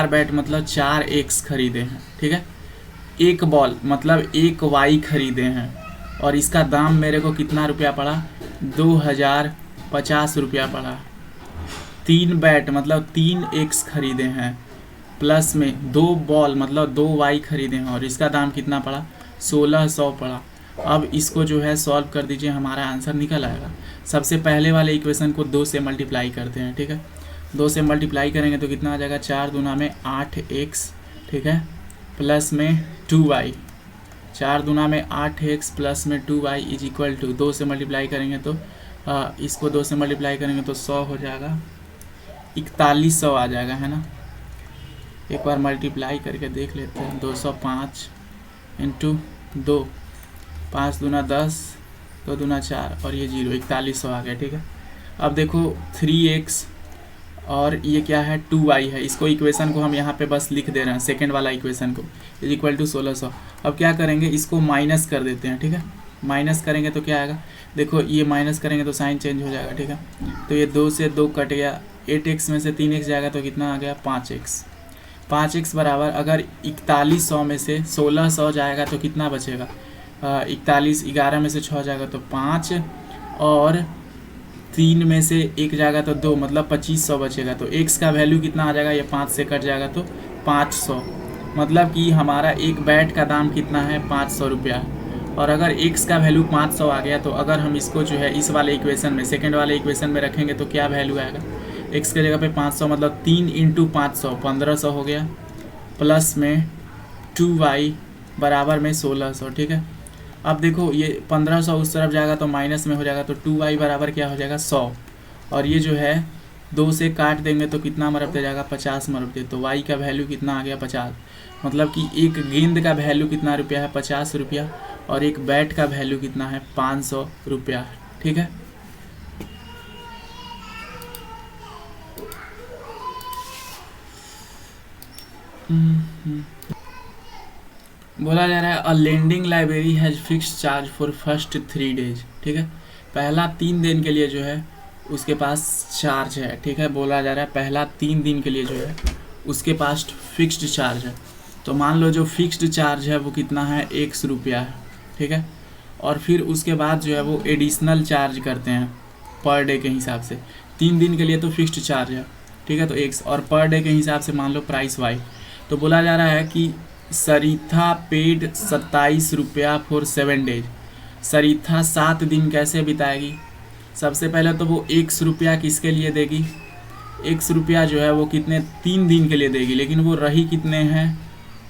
बैट मतलब 4x खरीदे हैं। ठीक है, एक बॉल मतलब 1 y खरीदे हैं, और इसका दाम मेरे को कितना रुपया पड़ा, 2050 रुपया पड़ा। 3 बैट मतलब 3x खरीदे हैं, प्लस में 2 बॉल मतलब 2 y खरीदे हैं, और इसका दाम कितना पड़ा, 1600 पड़ा। अब इसको जो है सॉल्व कर दीजिए, हमारा आंसर निकल आएगा। सबसे पहले वाले इक्वेशन को 2 से मल्टीप्लाई करते हैं। ठीक है, 2 से मल्टीप्लाई करेंगे तो कितना आ जाएगा, 4 दूना में 8x, ठीक है, प्लस में 2y, 4 दूना में 8x प्लस में 2y इज इक्वल टू 2 से मल्टीप्लाई करेंगे तो इसको 2 से मल्टीप्लाई करेंगे तो 100 हो जाएगा, 4100 आ जाएगा, है ना। एक बार मल्टीप्लाई करके देख लेते हैं। 205 इंटू 2, 5 दूना 10, 2 दूना 4 और ये 0, 4100 आ गया, ठीक है। अब देखो 3x और ये क्या है 2y है, इसको इक्वेशन को हम यहाँ पे बस लिख दे रहे हैं, सेकेंड वाला इक्वेशन को, इज इक्वल टू 1600। अब क्या करेंगे, इसको माइनस कर देते हैं, ठीक है। माइनस करेंगे तो क्या आएगा, देखो ये माइनस करेंगे तो साइन चेंज हो जाएगा, ठीक है। तो ये 2 से 2 कट गया, 8x में से 3x जाएगा तो कितना आ गया 5x। 5x बराबर, अगर 4100 में से 1600 जाएगा तो कितना बचेगा, 41, 11 में से 6 जाएगा तो 5 और 3 में से 1 जाएगा तो 2, मतलब 2500 बचेगा। तो x का वैल्यू कितना आ जाएगा, ये 5 से कट जाएगा तो 500, मतलब कि हमारा एक बैट का दाम कितना है 500 रुपया। और अगर x का वैल्यू 500 आ गया तो अगर हम इसको जो है इस वाले इक्वेशन में, सेकेंड वाले इक्वेशन में रखेंगे तो क्या वैल्यू आएगा, x के जगह पे 500, मतलब 3 इंटू 500 1500 हो गया, प्लस में 2y बराबर में 1600, ठीक है। अब देखो ये 1500 उस तरफ जाएगा तो माइनस में हो जाएगा, तो 2y बराबर क्या हो जाएगा 100, और ये जो है 2 से काट देंगे तो कितना मरबते जाएगा 50 मरबते, तो y का वैल्यू कितना आ गया 50, मतलब कि एक गेंद का वैल्यू कितना रुपया है 50 रुपया, और एक बैट का वैल्यू कितना है 500 रुपया, ठीक है। बोला जा रहा है a lending library has fixed charge for first 3 days, ठीक है। पहला 3 दिन के लिए जो है उसके पास चार्ज है, ठीक है। बोला जा रहा है पहला 3 दिन के लिए जो है उसके पास फिक्स्ड चार्ज है। तो मान लो जो फिक्स्ड चार्ज है वो कितना है 100 रुपया है, ठीक है। और फिर उसके बाद जो है वो एडिशनल चार्ज करते हैं पर डे के हिसाब से। 3 दिन के लिए तो फिक्स्ड चार्ज है, ठीक है, तो 100, और पर डे के हिसाब से मान लो प्राइस वाई। तो बोला जा रहा है कि सरिता पेड 27 रुपया फॉर 7 डेज। सरिता 7 दिन कैसे बिताएगी, सबसे पहले तो वो 100 रुपया किसके लिए देगी, 100 रुपया जो है वो कितने 3 दिन के लिए देगी, लेकिन वो रही कितने हैं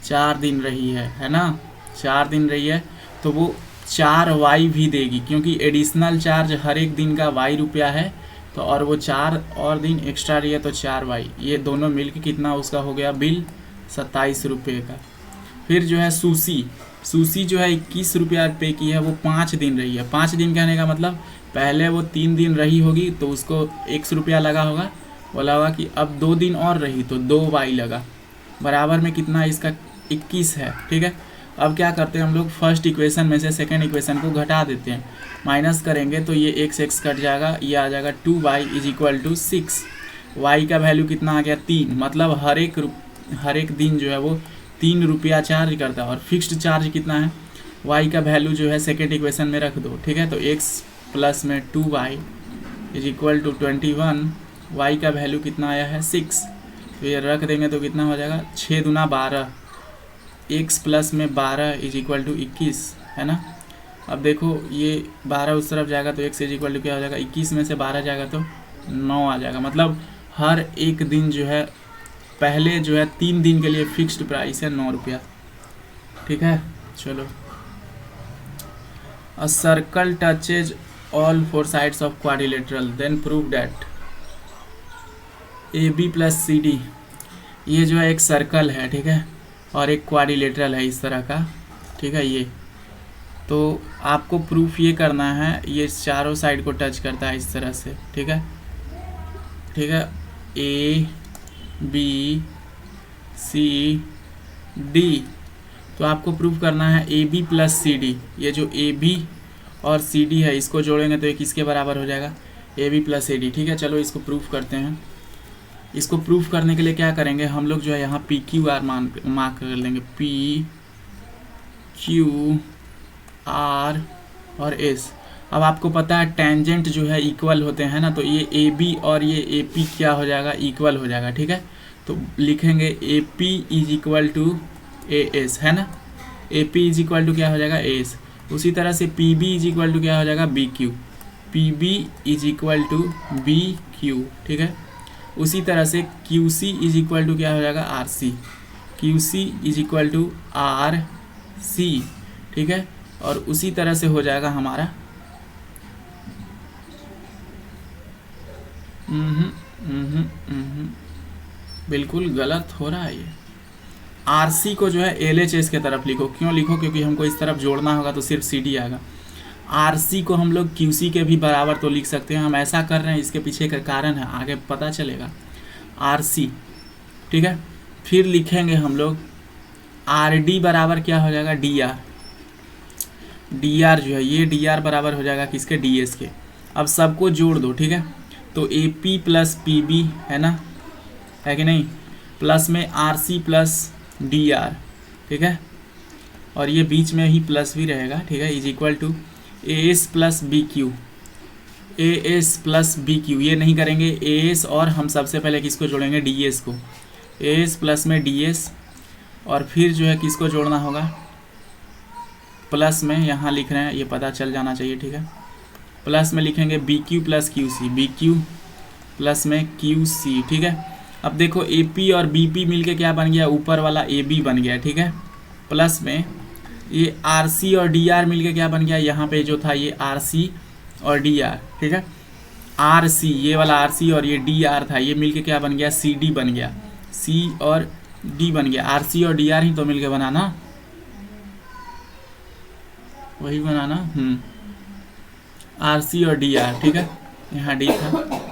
4 दिन रही है ना, 4 दिन रही है, तो वो 4y भी देगी, क्योंकि एडिशनल चार्ज हर एक दिन का y रुपया है, तो और वो 4 और दिन एक्स्ट्रा रही है तो 4y, ये दोनों मिलके कितना उसका हो गया बिल 27 रुपये का। फिर जो है सूसी जो है 21 रुपया पे की है, वो 5 दिन रही है। 5 दिन कहने का मतलब पहले वो 3 दिन रही होगी तो उसको 100 रुपया लगा होगा, बोला होगा कि अब 2 दिन और रही तो 2y लगा, बराबर में कितना इसका 21 है, ठीक है। अब क्या करते हैं हम लोग, फर्स्ट इक्वेशन में से सेकंड इक्वेशन को घटा देते हैं, माइनस करेंगे तो ये x कट जाएगा, ये आ जाएगा 2y is equal to 6। y का वैल्यू कितना आ गया 3, मतलब हर एक दिन जो है वो 3 रुपया चार्ज करता है, और फिक्स्ड चार्ज कितना है, y का वैल्यू जो है सेकेंड इक्वेशन में रख दो, ठीक है। तो x प्लस में 2y is equal to 21, y का वैल्यू कितना आया है 6, तो ये रख देंगे तो कितना हो जाएगा 6 दूना 12, x प्लस में 12 इज इक्वल टू 21, है ना। अब देखो ये 12 उस तरफ जाएगा तो x इज इक्वल टू क्या हो जाएगा, 21 में से 12 जाएगा तो 9 आ जाएगा, मतलब हर एक दिन जो है पहले जो है 3 दिन के लिए फिक्स्ड प्राइस है 9 रुपया, ठीक है। चलो, a circle touches all 4 sides of quadrilateral then prove that AB plus CD, ये जो है एक सर्कल है, ठीक है, और एक क्वाड्रिलेटरल है इस तरह का, ठीक है। ये तो आपको प्रूफ ये करना है, ये चारों साइड को टच करता है इस तरह से, ठीक है, ठीक है। A B C D, तो आपको प्रूफ करना है AB प्लस CD, ये जो AB और CD है इसको जोड़ेंगे तो ये किसके बराबर हो जाएगा, AB प्लस CD, ठीक है। चलो इसको प्रूफ करते हैं। इसको प्रूफ करने के लिए क्या करेंगे हम लोग, जो है यहाँ PQR मार्क कर लेंगे, PQR और S। अब आपको पता है टेंजेंट जो है इक्वल होते हैं ना, तो ये AB और ये AP क्या हो जाएगा, इक्वल हो जाएगा, ठीक है। तो लिखेंगे AP is equal to AS, है ना, AP इज इक्वल टू क्या हो जाएगा AS। उसी तरह से PB इज इक्वल टू क्या हो जाएगा BQ, PB is equal to BQ, ठीक है। उसी तरह से QC इज इक्वल टू क्या हो जाएगा RC, QC is equal to RC, ठीक है। और उसी तरह से हो जाएगा हमारा बिल्कुल गलत हो रहा है ये। आरसी को जो है एलएचएस के तरफ लिखो। क्यों लिखो? क्योंकि हमको इस तरफ जोड़ना होगा तो सिर्फ सीडी आएगा। आरसी को हम लोग क्यूसी के भी बराबर तो लिख सकते हैं। हम ऐसा कर रहे हैं, इसके पीछे का कारण है, आगे पता चलेगा। आरसी, ठीक है। फिर लिखेंगे हम लोग आरडी बराबर क्या हो जाएगा? डीआर। डीआर जो है ये डीआर बराबर हो जाएगा किसके? डीएस के। अब सबको जोड़ दो, ठीक है। तो एपी प्लस पीबी है ना, है कि नहीं, प्लस में आरसी प्लस डीआर, ठीक है। और ये बीच में ही प्लस भी रहेगा, ठीक है, is equal to AS plus B Q. AS plus B Q ये नहीं करेंगे, एएस और हम सबसे पहले किसको जोड़ेंगे? डीएस को। एएस प्लस में डीएस, और फिर जो है किसको जोड़ना होगा? प्लस में यहाँ लिख रहे हैं, ये पता चल जाना चाहिए, ठीक है। प्लस में लिखेंगे B Q plus Q C, B Q plus में क्यू सी, ठीक है। अब देखो ए पी और बी पी मिल के क्या बन गया? ऊपर वाला ए बी बन गया, ठीक है। प्लस में ये आर सी और डी आर मिल के क्या बन गया? यहाँ पे जो था ये आर सी और डी आर, ठीक है। आर सी, ये वाला आर सी और ये डी आर था, ये मिल के क्या बन गया? सी डी बन गया। सी और डी बन गया। आर सी और डी आर ही तो मिल के बना ना, वही बना ना। आर सी और डी आर, ठीक है। यहाँ डी था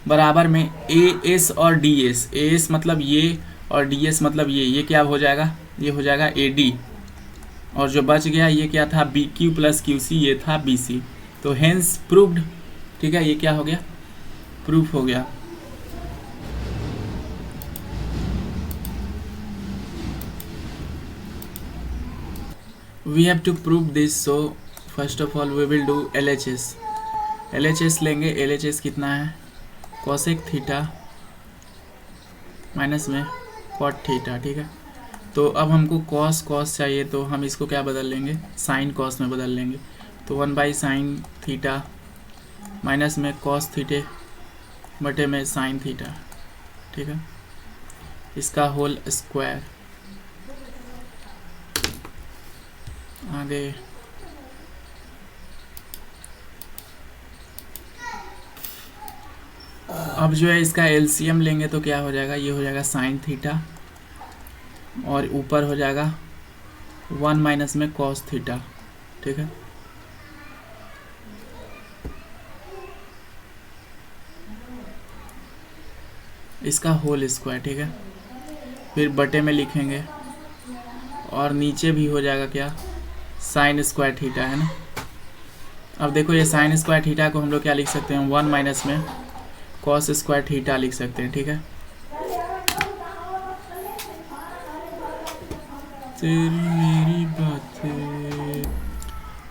बराबर में ए एस और डी एस। ए एस मतलब ये और डी एस मतलब ये क्या हो जाएगा? ये हो जाएगा ए डी। और जो बच गया ये क्या था? B Q plus Q C, ये था बी सी। तो हेंस प्रूव्ड, ठीक है। ये क्या हो गया? प्रूफ हो गया। We have to prove this, so first of all we will do LHS। LHS लेंगे। LHS कितना है? कोसेक थीटा माइनस में कॉट थीटा, ठीक है। तो अब हमको कॉस चाहिए, तो हम इसको क्या बदल लेंगे? साइन कॉस में बदल लेंगे। तो 1/sin थीटा माइनस में कॉस थीटे बटे में साइन थीटा, ठीक है, इसका होल स्क्वायर। आगे अब जो है इसका LCM लेंगे तो क्या हो जाएगा? ये हो जाएगा साइन थीटा और ऊपर हो जाएगा 1 माइनस में कॉस थीटा, ठीक है। इसका होल स्क्वायर, ठीक है। फिर बटे में लिखेंगे और नीचे भी हो जाएगा क्या? साइन स्क्वायर थीटा, है ना। अब देखो ये साइन स्क्वायर थीटा को हम लोग क्या लिख सकते हैं? 1 माइनस में कॉस स्क्वायर थीटा लिख सकते हैं, ठीक है। तेरी मेरी बातें।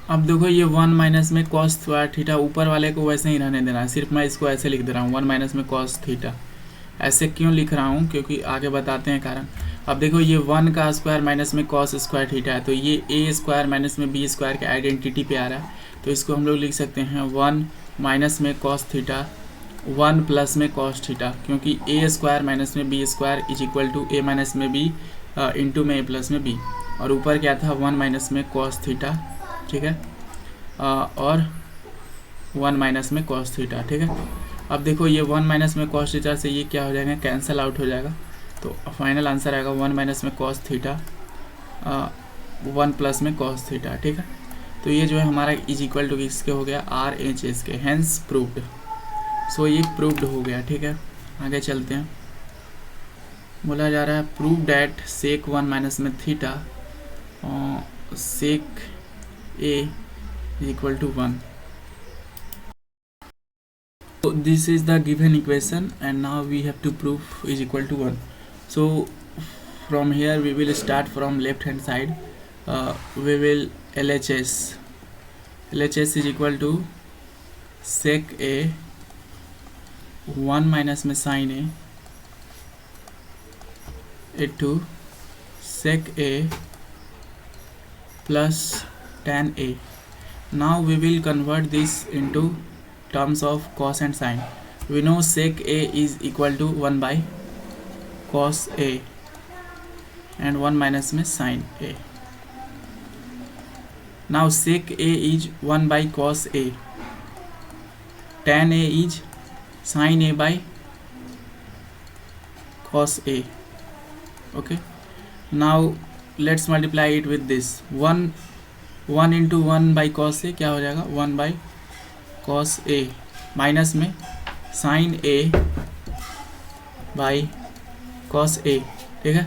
अब देखो ये 1 माइनस में कॉस स्क्वायर थीटा, ऊपर वाले को वैसे ही रहने देना है, सिर्फ मैं इसको ऐसे लिख दे रहा हूँ 1 माइनस में कॉस थीटा। ऐसे क्यों लिख रहा हूँ? क्योंकि आगे बताते हैं कारण। अब देखो ये 1 का स्क्वायर माइनस में कॉस स्क्वायर थीटा है, तो ये ए स्क्वायर माइनस में बी स्क्वायर के आइडेंटिटी पे आ रहा है। तो इसको हम लोग लिख सकते हैं 1 माइनस में कॉस थीटा 1 प्लस में कॉस थीटा, क्योंकि ए स्क्वायर माइनस में B square is equal to A minus में बी इंटू में ए प्लस में बी। और ऊपर क्या था? 1 माइनस में कॉस थीटा, ठीक है, और 1 माइनस में कॉस थीटा, ठीक है। अब देखो ये 1 माइनस में कॉस थीटा से ये क्या हो जाएगा? कैंसिल आउट हो जाएगा। तो फाइनल आंसर आएगा 1 माइनस में कॉस थीटा 1 प्लस में कॉस थीटा, ठीक है। तो ये जो है हमारा इज इक्वल टू किसके हो गया? RHS के, हेंस प्रूव्ड। सो ये प्रूव्ड हो गया, ठीक है। आगे चलते हैं। बोला जा रहा है प्रूव डैट सेक 1 माइनस में theta sec A is equal to 1. So this is the given equation and now we have to prove is equal to 1. So from here we will start from left hand side. We will LHS. LHS is equal to sec A 1 minus में sin A into sec A plus tan A. Now we will convert this into terms of cos and sin. We know sec A is equal to 1 by cos A and 1 minus में sin A. Now sec A is 1 by cos A, tan A is sine A by cos A. Okay, now let's multiply it with this. 1 into 1 by cos A क्या हो जाएगा, 1 by cos A, minus में sine A by cos A. ठीक है,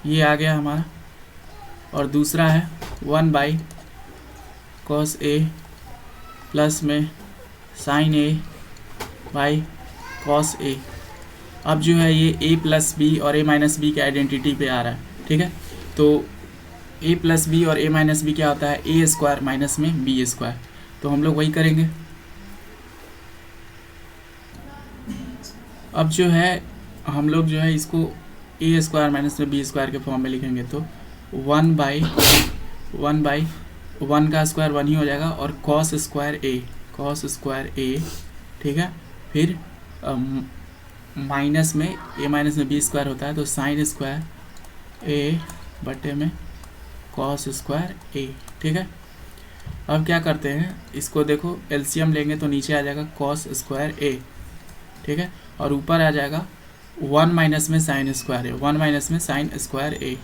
ये आ गया हमारा। और दूसरा है 1 बाई कॉस ए प्लस में साइन ए बाई कॉस ए। अब जो है ये a प्लस बी और a माइनस बी के आइडेंटिटी पे आ रहा है। ठीक है, तो a प्लस बी और a माइनस बी क्या होता है, ए स्क्वायर माइनस में बी स्क्वायर। तो हम लोग वही करेंगे। अब जो है हम लोग जो है इसको ए स्क्वायर माइनस में बी स्क्वायर के फॉर्म में लिखेंगे। तो 1 बाई 1 का स्क्वायर 1 ही हो जाएगा, और कॉस स्क्वायर ए। ठीक है, फिर माइनस में ए माइनस में बी स्क्वायर होता है, तो साइन स्क्वायर ए बटे में कॉस स्क्वायर ए। ठीक है, अब क्या करते हैं, इसको देखो एलसीएम लेंगे तो नीचे आ जाएगा कॉस स्क्वायर ए। ठीक है, और ऊपर आ जाएगा 1 माइनस में साइन स्क्वायर ए, 1 माइनस में साइन स्क्वायर ए।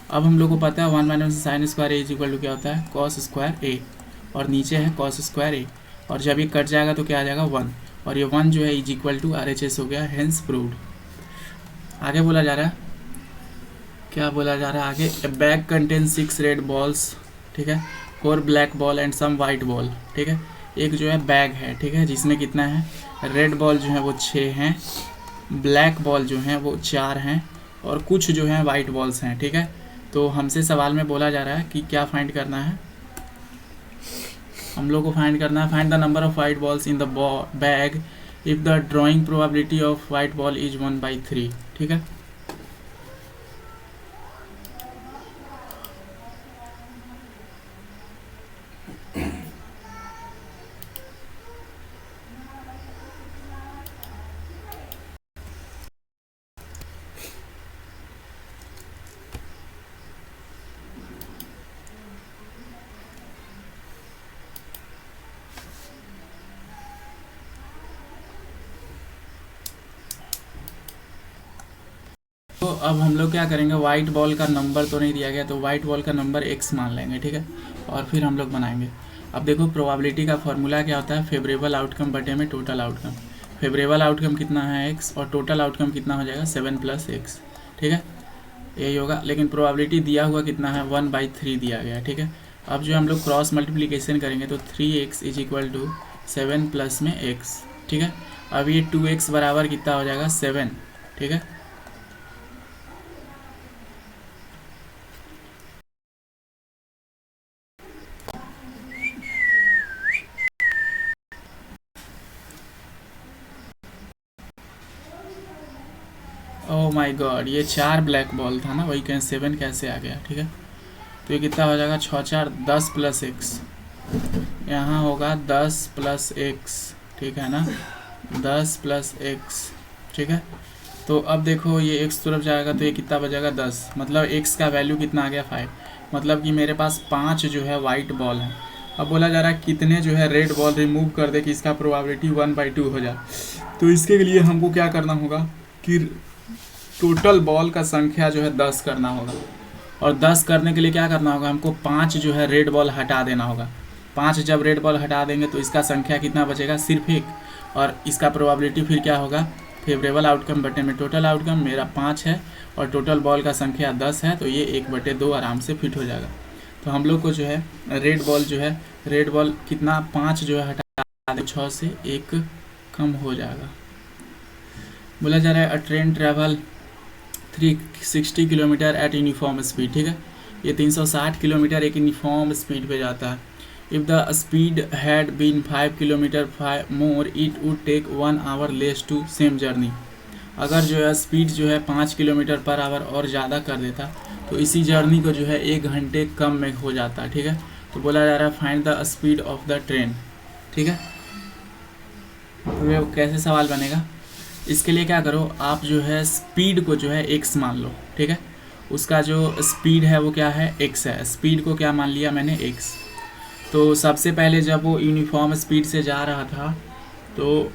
अब हम लोग को पता है 1 माइनस में sine square A is equal to क्या होता है, कॉस स्क्वायर ए, और नीचे है कॉस स्क्वायर ए, और जब ये कट जाएगा तो क्या आ जाएगा 1, और ये 1 जो है इज इक्वल टू RHS हो गया, हेंस प्रूव्ड। आगे बोला जा रहा है, क्या बोला जा रहा है आगे, a bag contain 6 red balls. ठीक है, 4 black ball and some white ball. ठीक है, एक जो है बैग है, ठीक है, जिसमें कितना है, रेड बॉल जो है वो 6 हैं, ब्लैक बॉल जो हैं वो 4 हैं, और कुछ जो है वाइट बॉल्स हैं। ठीक है, तो हमसे सवाल में बोला जा रहा है कि क्या फाइंड करना है, हम लोग को फाइंड करना है, find the number of white balls in the bag if the drawing probability of white ball is 1/3। ठीक है, तो अब हम लोग क्या करेंगे, वाइट बॉल का नंबर तो नहीं दिया गया, तो वाइट बॉल का नंबर x मान लेंगे। ठीक है, और फिर हम लोग बनाएंगे। अब देखो प्रोबेबिलिटी का फॉर्मूला क्या होता है, फेवरेबल आउटकम बटे में टोटल आउटकम। फेवरेबल आउटकम कितना है x, और टोटल आउटकम कितना हो जाएगा 7 + x। ठीक है, यही होगा, लेकिन प्रोबेबिलिटी दिया हुआ कितना है, 1/3 दिया गया। ठीक है, अब जो हम लोग क्रॉस मल्टीप्लिकेशन करेंगे तो 3x is equal to 7 plus में x। ठीक है, अब ये 2x बराबर कितना हो जाएगा 7। ठीक है, ओह माय गॉड, ये 4 ब्लैक बॉल था ना, वही कहें 7 कैसे आ गया। ठीक है, तो ये कितना हो जाएगा, 6 4 10 + x, यहाँ होगा 10 + x। ठीक है ना, 10 + x। ठीक है, तो अब देखो ये x तरफ जाएगा तो ये कितना बचेगा 10, मतलब x का वैल्यू कितना आ गया 5, मतलब कि मेरे पास 5 जो है वाइट बॉल है। अब बोला जा रहा है कितने जो है रेड बॉल रिमूव कर दे कि इसका प्रोबेबिलिटी 1/2 हो जाए। तो इसके लिए हमको क्या करना होगा कि टोटल बॉल का संख्या जो है 10 करना होगा, और 10 करने के लिए क्या करना होगा, हमको 5 जो है रेड बॉल हटा देना होगा। 5 जब रेड बॉल हटा देंगे तो इसका संख्या कितना बचेगा, सिर्फ 1, और इसका प्रोबेबिलिटी फिर क्या होगा, फेवरेबल आउटकम बटे में टोटल आउटकम। मेरा 5 है और टोटल बॉल का संख्या 10 है, तो ये 1/2 आराम से फिट हो जाएगा। तो हम लोग को जो है रेड बॉल जो है, रेड बॉल कितना 5 जो है हटा दे, 6 से 1 कम हो जाएगा। बोला जा रहा है अ train travel 360 kilometre eight uniform speed. ठीक है, ये 360 किलोमीटर एक यूनिफॉर्म स्पीड पे जाता है। If the speed had been 5 kilometre more it would take 1 hour less to same journey. अगर जो है स्पीड जो है 5 किलोमीटर पर आवर और ज़्यादा कर देता तो इसी जर्नी को जो है 1 घंटे कम में हो जाता। ठीक है, तो बोला जा रहा है find the speed of the train. ठीक है, तो ये कैसे सवाल बनेगा, इसके लिए क्या करो, आप जो है स्पीड को जो है x मान लो। ठीक है, उसका जो स्पीड है वो क्या है, x है। स्पीड को क्या मान लिया मैंने, x। तो सबसे पहले जब वो यूनिफॉर्म स्पीड से जा रहा था तो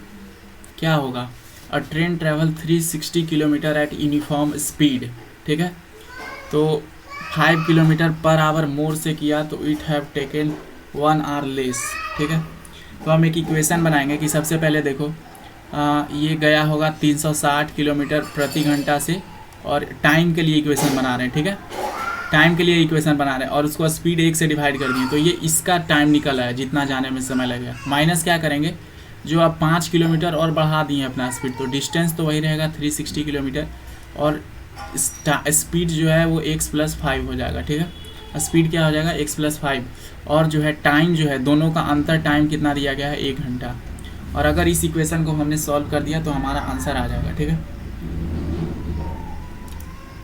क्या होगा, अ train travel 360 kilometre eight uniform speed, ठीक है, तो 5 किलोमीटर पर आवर मोर से किया तो it have taken 1 hour less, ठीक है। तो हम एक इक्वेशन बनाएंगे कि सबसे पहले देखो ये गया होगा 360 किलोमीटर प्रति घंटा से, और टाइम के लिए इक्वेशन बना रहे हैं, ठीक है, टाइम के लिए इक्वेशन बना रहे हैं, और उसको स्पीड 1 से डिवाइड कर दिए, तो ये इसका टाइम निकल आया जितना जाने में समय लगेगा, माइनस क्या करेंगे, जो आप 5 किलोमीटर और बढ़ा दिए अपना स्पीड, तो डिस्टेंस तो वही रहेगा 360 किलोमीटर, और स्पीड जो है वो x+5 हो जाएगा, ठीक है, स्पीड क्या हो जाएगा x+5, और जो है टाइम जो है दोनों का अंतर टाइम कितना दिया गया है 1 घंटा, और अगर इस इक्वेशन को हमने सॉल्व कर दिया तो हमारा आंसर आ जाएगा, ठीक है।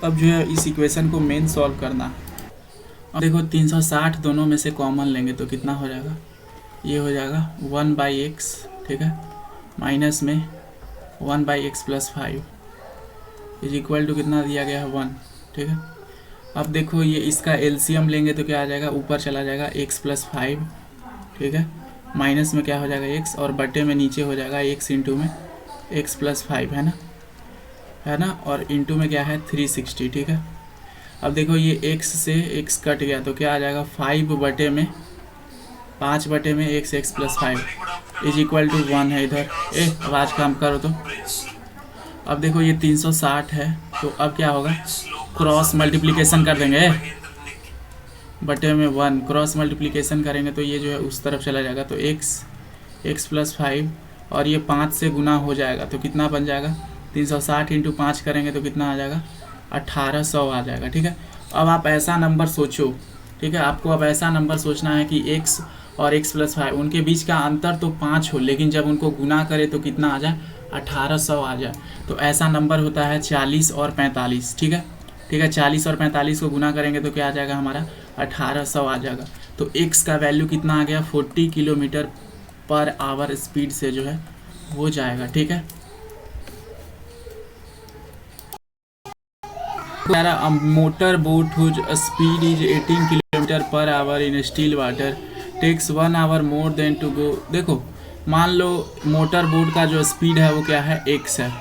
अब जो है इस इक्वेशन को मेन सॉल्व करना, अब देखो 360 दोनों में से कॉमन लेंगे तो कितना हो जाएगा, ये हो जाएगा 1/x, ठीक है, माइनस में 1/x+5 इज इक्वल टू कितना दिया गया है 1, ठीक है। अब देखो ये इसका एलसीएम लेंगे तो क्या आ जाएगा, ऊपर चला जाएगा x+5, ठीक है, माइनस में क्या हो जाएगा x, और बटे में नीचे हो जाएगा x इंटू में x+5, है ना, और इंटू में क्या है 360, ठीक है। अब देखो ये x से x कट गया तो क्या आ जाएगा 5 बटे में x+5 इज इक्वल टू 1 है इधर, आवाज़ कम करो तो। अब देखो ये 360 है, तो अब क्या होगा, क्रॉस मल्टीप्लिकेशन कर देंगे, बटे में 1 क्रॉस मल्टीप्लिकेशन करेंगे तो ये जो है उस तरफ चला जाएगा, तो x+5 और ये 5 से गुना हो जाएगा तो कितना बन जाएगा, 360 इंटू 5 करेंगे तो कितना आ जाएगा 1800 आ जाएगा, ठीक है। अब आप ऐसा नंबर सोचो, ठीक है, आपको अब ऐसा नंबर सोचना है कि x और x+5 उनके बीच का अंतर तो 5 हो, लेकिन जब उनको गुना करे तो कितना आ जाए 1800 आ जाए, तो ऐसा नंबर होता है 40 और 45, ठीक है, 40 और 45 को गुना करेंगे तो क्या आ जाएगा हमारा 1800 आ जाएगा, तो x का वैल्यू कितना आ गया 40 किलोमीटर पर आवर स्पीड से जो है वो जाएगा, ठीक है। A motor boat whose speed is 18 kilometre per hour in still water takes 1 hour more than to go. देखो मान लो मोटर बोट का जो स्पीड है वो क्या है x है,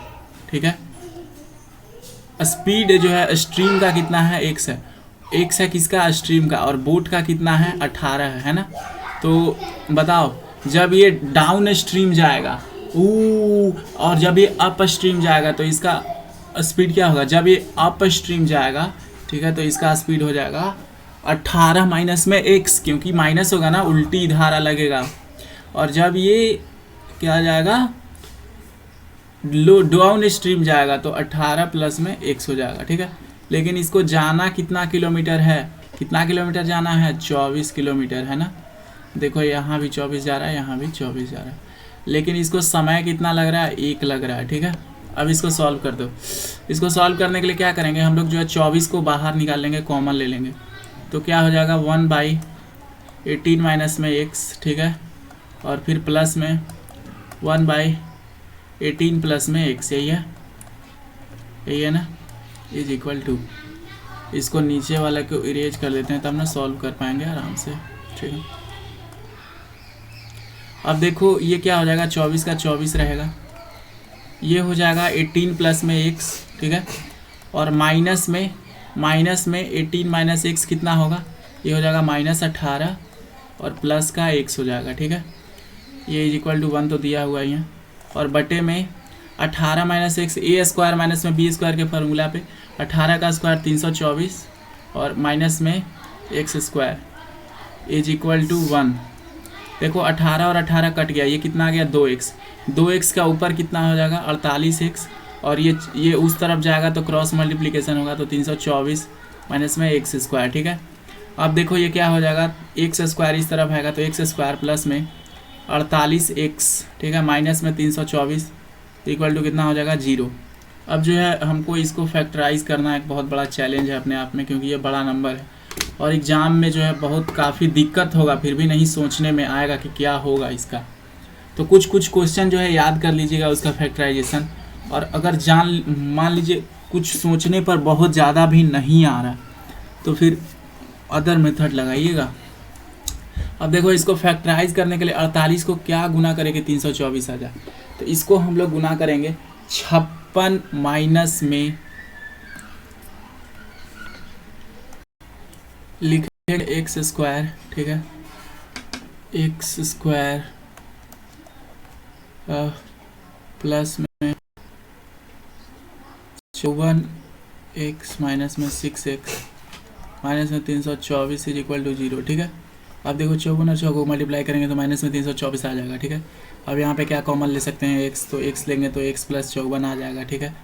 ठीक है, स्पीड जो है स्ट्रीम का कितना है x है किसका, स्ट्रीम का, और बोट का कितना है 18 है ना। तो बताओ जब ये डाउन स्ट्रीम जाएगा और जब ये अप स्ट्रीम जाएगा तो इसका स्पीड क्या होगा, जब ये अप स्ट्रीम जाएगा, ठीक है, तो इसका स्पीड हो जाएगा 18 माइनस में x, क्योंकि माइनस होगा ना, उल्टी धारा लगेगा, और जब ये क्या जाएगा लो डाउन स्ट्रीम जाएगा तो 18 प्लस में x हो जाएगा, ठीक है। लेकिन इसको जाना कितना किलोमीटर है, कितना किलोमीटर जाना है 24 किलोमीटर, है ना, देखो यहाँ भी 24 जा रहा है, यहाँ भी 24 जा रहा है, लेकिन इसको समय कितना लग रहा है 1 लग रहा है, ठीक है। अब इसको सॉल्व कर दो, इसको सॉल्व करने के लिए क्या करेंगे हम लोग, जो है 24 को बाहर निकाल लेंगे, कॉमन ले लेंगे, तो क्या हो जाएगा 1/18 माइनस में x, ठीक है, और फिर प्लस में 1/18 प्लस में x, यही है ना, इज इक्वल टू, इसको नीचे वाला को इरेज कर देते हैं तब ना सॉल्व कर पाएंगे आराम से, ठीक है। अब देखो ये क्या हो जाएगा, 24 का 24 रहेगा, ये हो जाएगा 18 प्लस में x, ठीक है, और माइनस में 18 माइनस x कितना होगा, ये हो जाएगा -18 और प्लस का x हो जाएगा, ठीक है, ये इज इक्वल टू 1 तो दिया हुआ है यहाँ, और बटे में 18 minus x a square minus में b स्क्वायर के फार्मूला पे 18 का स्क्वायर 324 और माइनस में x square is equal to 1। देखो 18 और 18 कट गया, ये कितना आ गया 2x का ऊपर कितना हो जाएगा 48x, और ये उस तरफ जाएगा तो क्रॉस मल्टीप्लिकेशन होगा, तो 324 माइनस में x स्क्वायर, ठीक है। अब देखो ये क्या हो जाएगा, x स्क्वायर इस तरफ आएगा तो x स्क्वायर प्लस में 48x, ठीक है, माइनस में 324 इक्वल टू कितना हो जाएगा 0। अब जो है हमको इसको फैक्टराइज करना एक बहुत बड़ा चैलेंज है अपने आप में, क्योंकि ये बड़ा नंबर है और एग्ज़ाम में जो है बहुत काफ़ी दिक्कत होगा, फिर भी नहीं सोचने में आएगा कि क्या होगा इसका। तो कुछ क्वेश्चन जो है याद कर लीजिएगा उसका फैक्टराइजेशन, और अगर मान लीजिए कुछ सोचने पर बहुत ज़्यादा भी नहीं आ रहा तो फिर अदर मेथड लगाइएगा। अब देखो इसको फैक्टराइज करने के लिए 48 को क्या गुना करेंगे 324 आ जाए, तो इसको हम लोग गुना करेंगे 56 माइनस में लिखेंगे एक्स स्क्वायर, ठीक है, एक्स स्क्वायर प्लस में 54 एक्स माइनस में 6x माइनस में 324 इज इक्वल टू 0, ठीक है। अब देखो 54 और 6 को मल्टीप्लाई करेंगे तो माइनस में 324 आ जाएगा, ठीक है। अब यहाँ पे क्या कॉमन ले सकते हैं x, तो x लेंगे तो x प्लस 54 आ जाएगा, ठीक है।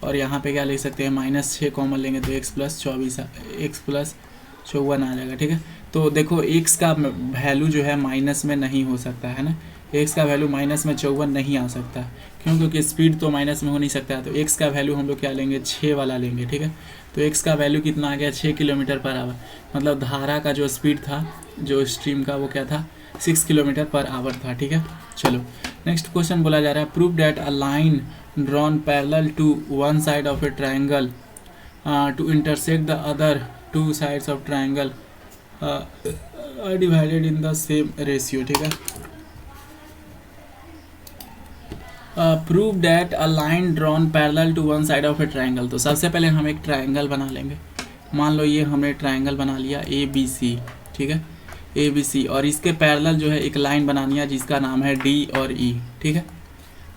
और यहाँ पे क्या ले सकते हैं, -6 कॉमन लेंगे तो x प्लस 54 आ जाएगा, ठीक है। तो देखो x का वैल्यू जो है माइनस में नहीं हो सकता है ना, x का वैल्यू माइनस में 54 नहीं आ सकता, क्यों, क्योंकि स्पीड तो माइनस में हो नहीं सकता है। तो x का वैल्यू हम लोग क्या लेंगे, 6 वाला लेंगे, ठीक है। तो x का वैल्यू कितना आ गया, 6 किलोमीटर पर आवर, मतलब धारा का जो स्पीड था, जो स्ट्रीम का, वो क्या था, 6 किलोमीटर पर आवर था, ठीक है। चलो नेक्स्ट क्वेश्चन बोला जा रहा है, prove that a line drawn parallel to one side of a triangle to intersect the other two sides of triangle divided in the same ratio, ठीक है। Prove that a line drawn parallel to one side of a triangle. तो सबसे पहले हम एक triangle बना लेंगे। मान लो ये हमने ट्रायंगल बना लिया ABC, ठीक है, ABC, और इसके पैरेलल जो है एक लाइन बनानी है जिसका नाम है D और E, ठीक है।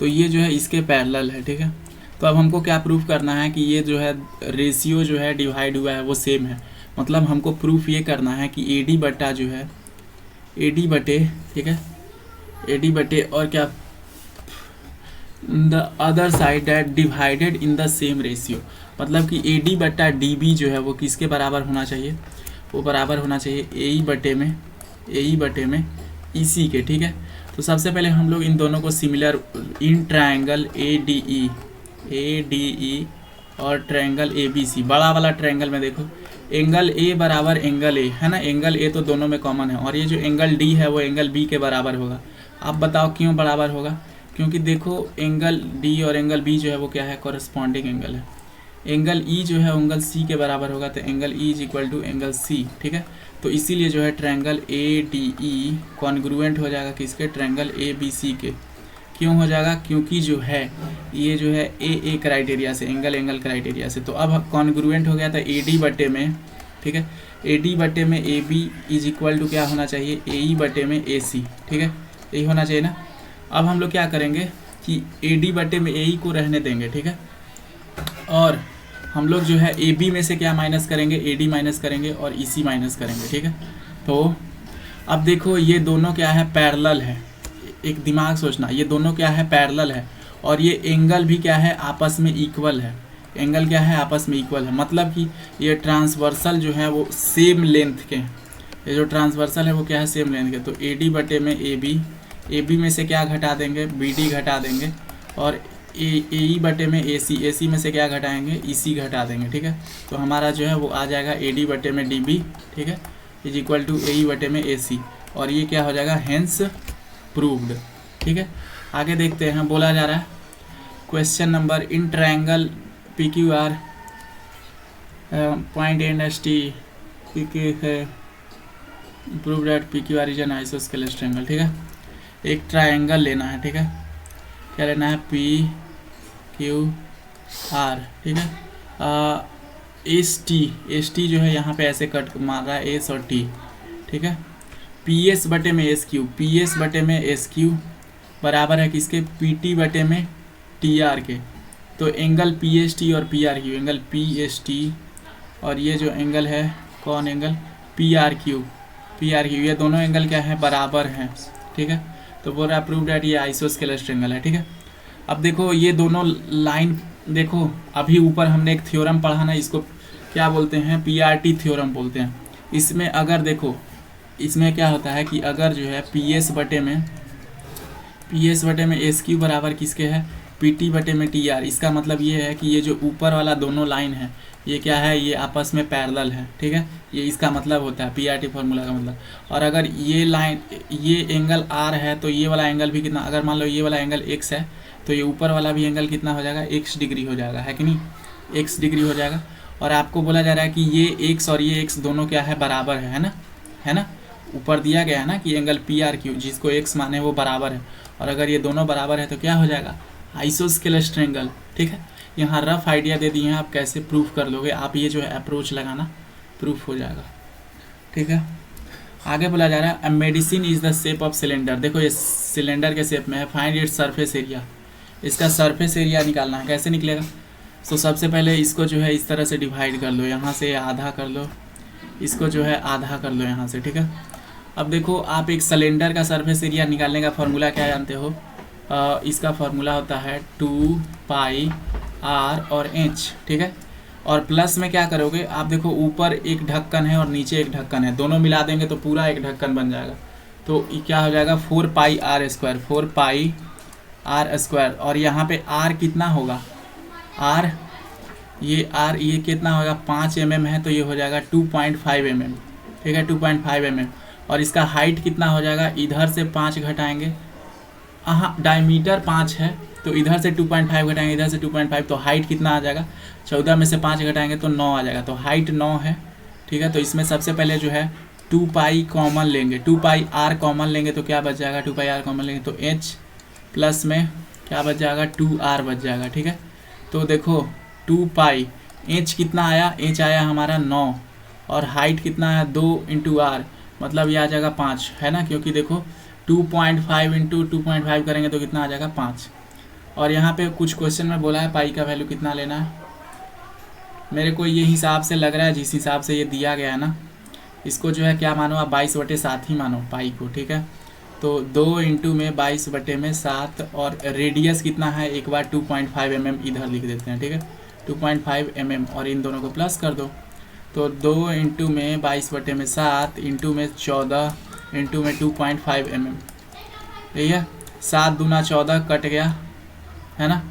तो ये जो है इसके पैरेलल है, ठीक है। तो अब हमको क्या प्रूफ करना है कि ये जो है रेशियो जो है डिवाइड हुआ है वो सेम है, मतलब हमको प्रूफ ये करना है कि AD बटा जो है AD बटे, ठीक है, AD बटे और क्या the other side that divided in the same ratio, मतलब कि AD बटा DB जो है वो किसके बराबर होना चाहिए, वो बराबर होना चाहिए AE बटे में EC के, ठीक है। तो सबसे पहले हम लोग इन दोनों को सिमिलर इन ट्रायंगल ADE और ट्रायंगल ABC, बड़ा वाला ट्रायंगल में देखो एंगल A बराबर एंगल A है ना, एंगल A तो दोनों में कॉमन है, और ये जो एंगल D है वो एंगल B के बराबर होगा। आप बताओ क्यों बराबर होगा, क्योंकि देखो एंगल D और एंगल B जो है वो क्या है, कॉरस्पॉन्डिंग एंगल है। एंगल E जो है एंगल C के बराबर होगा, तो angle E is equal to angle C, ठीक है। तो इसीलिए जो है ट्रायंगल ADE कॉन्ग्रुएंट हो जाएगा किसके, ट्रायंगल ABC के। क्यों हो जाएगा, क्योंकि जो है ये जो है AA क्राइटेरिया से, एंगल क्राइटेरिया से। तो अब कॉन्ग्रुएंट हो गया था AD बटे में, ठीक है, AD बटे में AB इज इक्वल टू क्या होना चाहिए, AE बटे में AC, ठीक है, यही होना चाहिए ना। अब हम लोग क्या करेंगे कि AD बटे में AE को रहने देंगे, ठीक है, और हम लोग जो है AB में से क्या माइनस करेंगे, AD माइनस करेंगे और EC माइनस करेंगे, ठीक है। तो अब देखो ये दोनों क्या है, पैरेलल है, एक दिमाग सोचना, ये दोनों क्या है, पैरेलल है, और ये एंगल भी क्या है, आपस में इक्वल है, एंगल क्या है, आपस में इक्वल है, मतलब कि ये ट्रांसवर्सल जो है वो सेम लेंथ के, ये जो ट्रांसवर्सल है वो क्या है, सेम लेंथ के। तो AD बटे में AB में से क्या घटा देंगे, BD घटा देंगे, और AE बटे में AC में से क्या घटाएंगे, EC घटा देंगे, ठीक है। तो हमारा जो है वो आ जाएगा AD बटे में DB, ठीक है, इज इक्वल टू AE बटे में AC, और ये क्या हो जाएगा, हेंस प्रूव्ड, ठीक है। आगे देखते हैं, बोला जा रहा है question number, in triangle PQR point and ST है, prove that PQR is an isosceles triangle, ठीक है। एक ट्रायंगल लेना है, ठीक है, क्या लेना है, PQR, ठीक है। ST जो है यहाँ पे ऐसे कट मार रहा है, S और T, ठीक है। PS बटे में SQ बराबर है किसके, PT बटे में TR के। तो एंगल PST और PRQ, एंगल PST और ये जो एंगल है, कौन एंगल, PRQ, ये दोनों एंगल क्या है, बराबर हैं, ठीक है। तो बोल रहा है प्रूव दैट ये आइसोस्केलेस ट्रायंगल है, ठीक है। अब देखो ये दोनों लाइन, देखो अभी ऊपर हमने एक थ्योरम पढ़ा ना, इसको क्या बोलते हैं, PRT थ्योरम बोलते हैं। इसमें अगर देखो, इसमें क्या होता है कि अगर जो है PS बटे में SQ बराबर किसके है, PT बटे में TR, इसका मतलब ये है कि ये जो ऊपर वाला दोनों लाइन है ये क्या है, ये आपस में पैरेलल है, ठीक है, ये इसका मतलब होता है PRT फार्मूला का मतलब। और अगर ये लाइन, ये एंगल R है तो ये वाला एंगल भी कितना, अगर मान लो ये वाला एंगल X है तो ये ऊपर वाला भी एंगल कितना हो जाएगा, X डिग्री हो जाएगा, है कि नहीं, X डिग्री हो जाएगा। और आपको बोला जा रहा है कि ये X और ये X दोनों क्या है, बराबर है ना, ऊपर दिया गया है ना कि एंगल पी आर क्यू जिसको एक्स माने वो बराबर है, और अगर ये दोनों बराबर है तो क्या हो जाएगा, आइसोस्केलेस ट्रायंगल। ठीक है, यहाँ रफ आइडिया दे दिए हैं, आप कैसे प्रूफ कर लोगे, आप ये जो है अप्रोच लगाना, प्रूफ हो जाएगा। ठीक है, आगे बोला जा रहा है medicine is the shape of cylinder. देखो ये सिलेंडर के शेप में है, फाइंड इट्स सरफेस एरिया। इसका सरफेस एरिया निकालना है, कैसे निकलेगा। तो सबसे पहले इसको जो है इस तरह से डिवाइड कर लो, यहाँ से आधा कर लो, इसको जो है आधा कर लो यहाँ से। ठीक है, अब देखो आप एक सिलेंडर का सरफेस एरिया निकालने का फॉर्मूला क्या जानते हो, इसका फॉर्मूला होता है 2 पाई आर और एच। ठीक है, और प्लस में क्या करोगे आप, देखो ऊपर एक ढक्कन है और नीचे एक ढक्कन है, दोनों मिला देंगे तो पूरा एक ढक्कन बन जाएगा। तो ये क्या हो जाएगा 4 pi R square, 4 pi R square. और यहाँ पे आर कितना होगा, आर ये कितना होगा 5 mm है, तो ये हो जाएगा 2.5 mm। ठीक है, 2.5 mm। और इसका हाइट कितना हो जाएगा, इधर से 5 घटाएंगे, हाँ डायमीटर 5 है तो इधर से 2.5 घटाएंगे, इधर से 2.5, तो हाइट कितना आ जाएगा, 14 में से 5 घटाएंगे तो 9 आ जाएगा, तो हाइट 9 है। ठीक है, तो इसमें सबसे पहले जो है 2 पाई कॉमन लेंगे, 2 पाई आर कॉमन लेंगे तो क्या बच जाएगा, 2 पाई आर कॉमन लेंगे तो एच प्लस में क्या बच जाएगा 2r बच जाएगा। ठीक है, तो देखो 2 पाई एच कितना आया, एच आया हमारा 9, और हाइट कितना आया 2 इंटू आर, मतलब ये आ जाएगा 5 है ना, क्योंकि देखो 2.5 इंटू 2.5 करेंगे तो कितना आ जाएगा 5। और यहाँ पे कुछ क्वेश्चन में बोला है पाई का वैल्यू कितना लेना है, मेरे को ये हिसाब से लग रहा है जिस हिसाब से ये दिया गया है ना, इसको जो है क्या मानो आप 22/7 ही मानो पाई को। ठीक है, तो 2 इंटू में 22/7, और रेडियस कितना है, एक बार 2.5 mm इधर लिख देते हैं। ठीक है, 2.5 mm, और इन दोनों को प्लस कर दो, तो 2 इंटू में 22/7 इंटू में 14 इंटू में 2.5 mm, यही है, 7 दूना 14 कट गया है ना।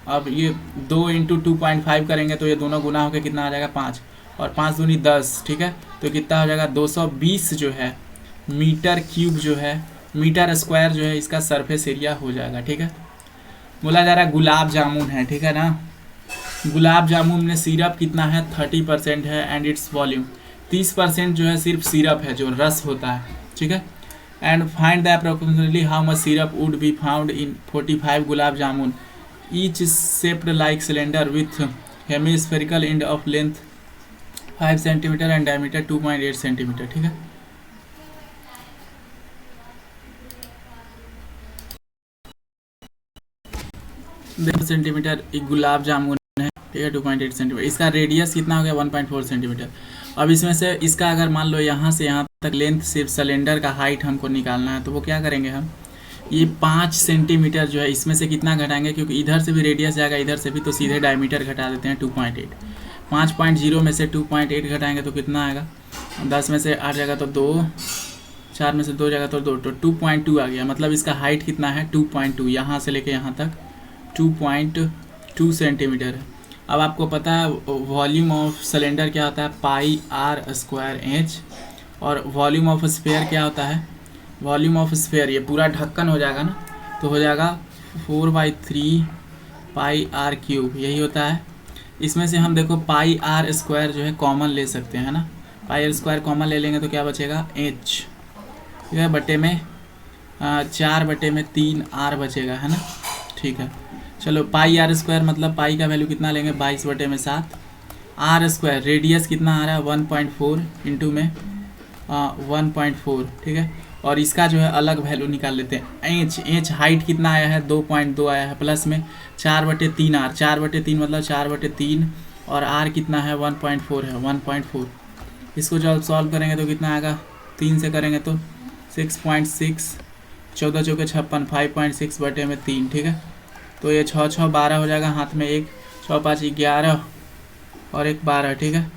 अब ये 2 इंटू 2.5 करेंगे तो ये दोनों गुना होकर कितना आ जाएगा 5, और 5 दूनी 10। ठीक है, तो कितना हो जाएगा 220 जो है मीटर क्यूब जो है, मीटर स्क्वायर जो है इसका सरफेस एरिया हो जाएगा। ठीक है, बोला जा रहा है गुलाब जामुन है। ठीक है ना, गुलाब जामुन में सिरप कितना है 30% है, एंड इट्स वॉल्यूम 30% जो है सिर्फ सिरप है जो रस होता है। ठीक है, and find the approximately how much syrup would be found in 45 gulab jamun each shaped like cylinder with hemispherical end of length 5 centimetre and diameter 2.8 centimetre. ठीक है, सेंटीमीटर एक गुलाब जामुन है। ठीक है, 2.8 सेंटीमीटर, इसका रेडियस कितना हो गया 1.4 सेंटीमीटर। अब इसमें से इसका अगर मान लो यहाँ से यहाँ तक लेंथ सिर्फ सिलेंडर का हाइट हमको निकालना है, तो वो क्या करेंगे हम, ये 5 सेंटीमीटर जो है इसमें से कितना घटाएंगे, क्योंकि इधर से भी रेडियस जाएगा इधर से भी, तो सीधे डायमीटर घटा देते हैं 2.8। 5.0 में से 2.8 घटाएंगे तो कितना आएगा, 10 में से 8 जाएगा तो 2, 4 में से 2 जाएगा तो 2, तो 2.2 आ गया। मतलब इसका हाइट कितना है 2.2, यहाँ से लेके यहाँ तक 2.2 सेंटीमीटर है। अब आपको पता है वॉल्यूम ऑफ सिलेंडर क्या होता है, पाई आर स्क्वायर एच, और वॉल्यूम ऑफ स्फीयर क्या होता है, वॉल्यूम ऑफ स्फीयर ये पूरा ढक्कन हो जाएगा ना, तो हो जाएगा 4/3 पाई आर क्यूब, यही होता है। इसमें से हम देखो पाई आर स्क्वायर जो है कॉमन ले सकते हैं ना, पाई आर स्क्वायर कॉमन ले लेंगे तो क्या बचेगा एच, ठीक है, बटे में 4/3 आर बचेगा है ना। ठीक है, चलो पाई आर स्क्वायर मतलब पाई का वैल्यू कितना लेंगे 22/7, आर स्क्वायर रेडियस कितना आ रहा है 1.4 इंटू में 1.4। ठीक है, और इसका जो है अलग वैल्यू निकाल लेते हैं एच हाइट कितना आया है 2.2 आया है, प्लस में 4/3 आर, 4/3 मतलब 4/3, और आर कितना है 1.4 है 1.4। इसको जब सॉल्व करेंगे तो कितना आएगा, 3 से करेंगे तो 6.6, 14 चौके 56, 5.6/3। ठीक है, तो ये 6 6 12 हो जाएगा, हाथ में 1, 6 5 11 और 1 12। ठीक है,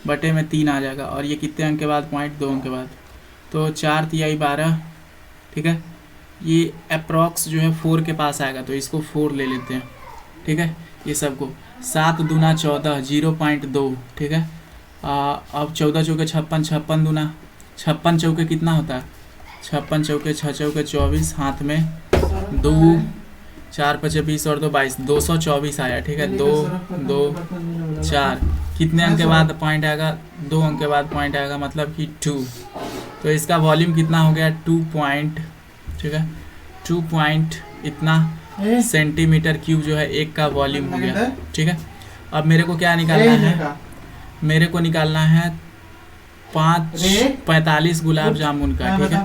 बटे में 3 आ जाएगा, और ये कितने अंक के बाद 0.2 अंक के बाद, तो 4 तिहाई 12। ठीक है, ये अप्रॉक्स जो है 4 के पास आएगा, तो इसको 4 ले लेते हैं। ठीक है, ये सबको 7 दूना 14 0.2। ठीक है, अब 14 चौके 56, 56 दूना 56 चौके कितना होता है, 56 चौके 6 चौके 24, हाथ में 2, 4 5 20 और 2 22, 224 आया। ठीक है, 2 2 4 कितने अंक के बाद पॉइंट आएगा, 2 अंक के बाद पॉइंट आएगा, मतलब कि 2। तो इसका वॉल्यूम कितना हो गया 2 पॉइंट, ठीक है 2 पॉइंट इतना सेंटीमीटर क्यूब जो है एक का वॉल्यूम हो गया, ठीक है। अब मेरे को क्या निकालना है, मेरे को निकालना है 45 गुलाब जामुन का, ठीक है।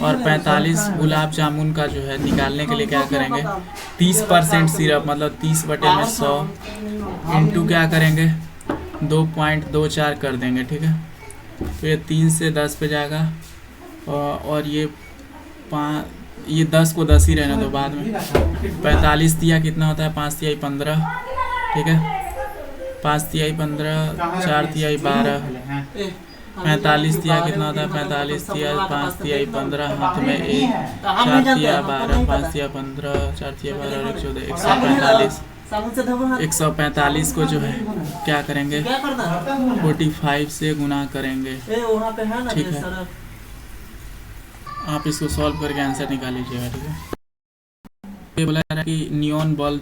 और 45 गुलाब जामुन का जो है निकालने के लिए क्या करेंगे 30% सिरप मतलब 30/100 इंटू क्या करेंगे 2.24 कर देंगे, ठीक है। तो ये 3 से 10 पे जाएगा और ये 10 को 10 ही रहने दो बाद में। 45 दिया कितना होता है 5 तिहाई 15, ठीक है 5 तिहाई 15 4 तिहाई 12, 45 दिया कितना होता है 45 दिया 5 तिहाई 15 हाथ में 1 4 तिया 12 5 तिया 15 4 तिया 12 और 145 145 को जो है क्या करेंगे 45 से गुना करेंगे, ठीक है। आप इसको सॉल्व करके आंसर निकाल लीजिएगा, ठीक है। ये बोला जा रहा है कि neon bulb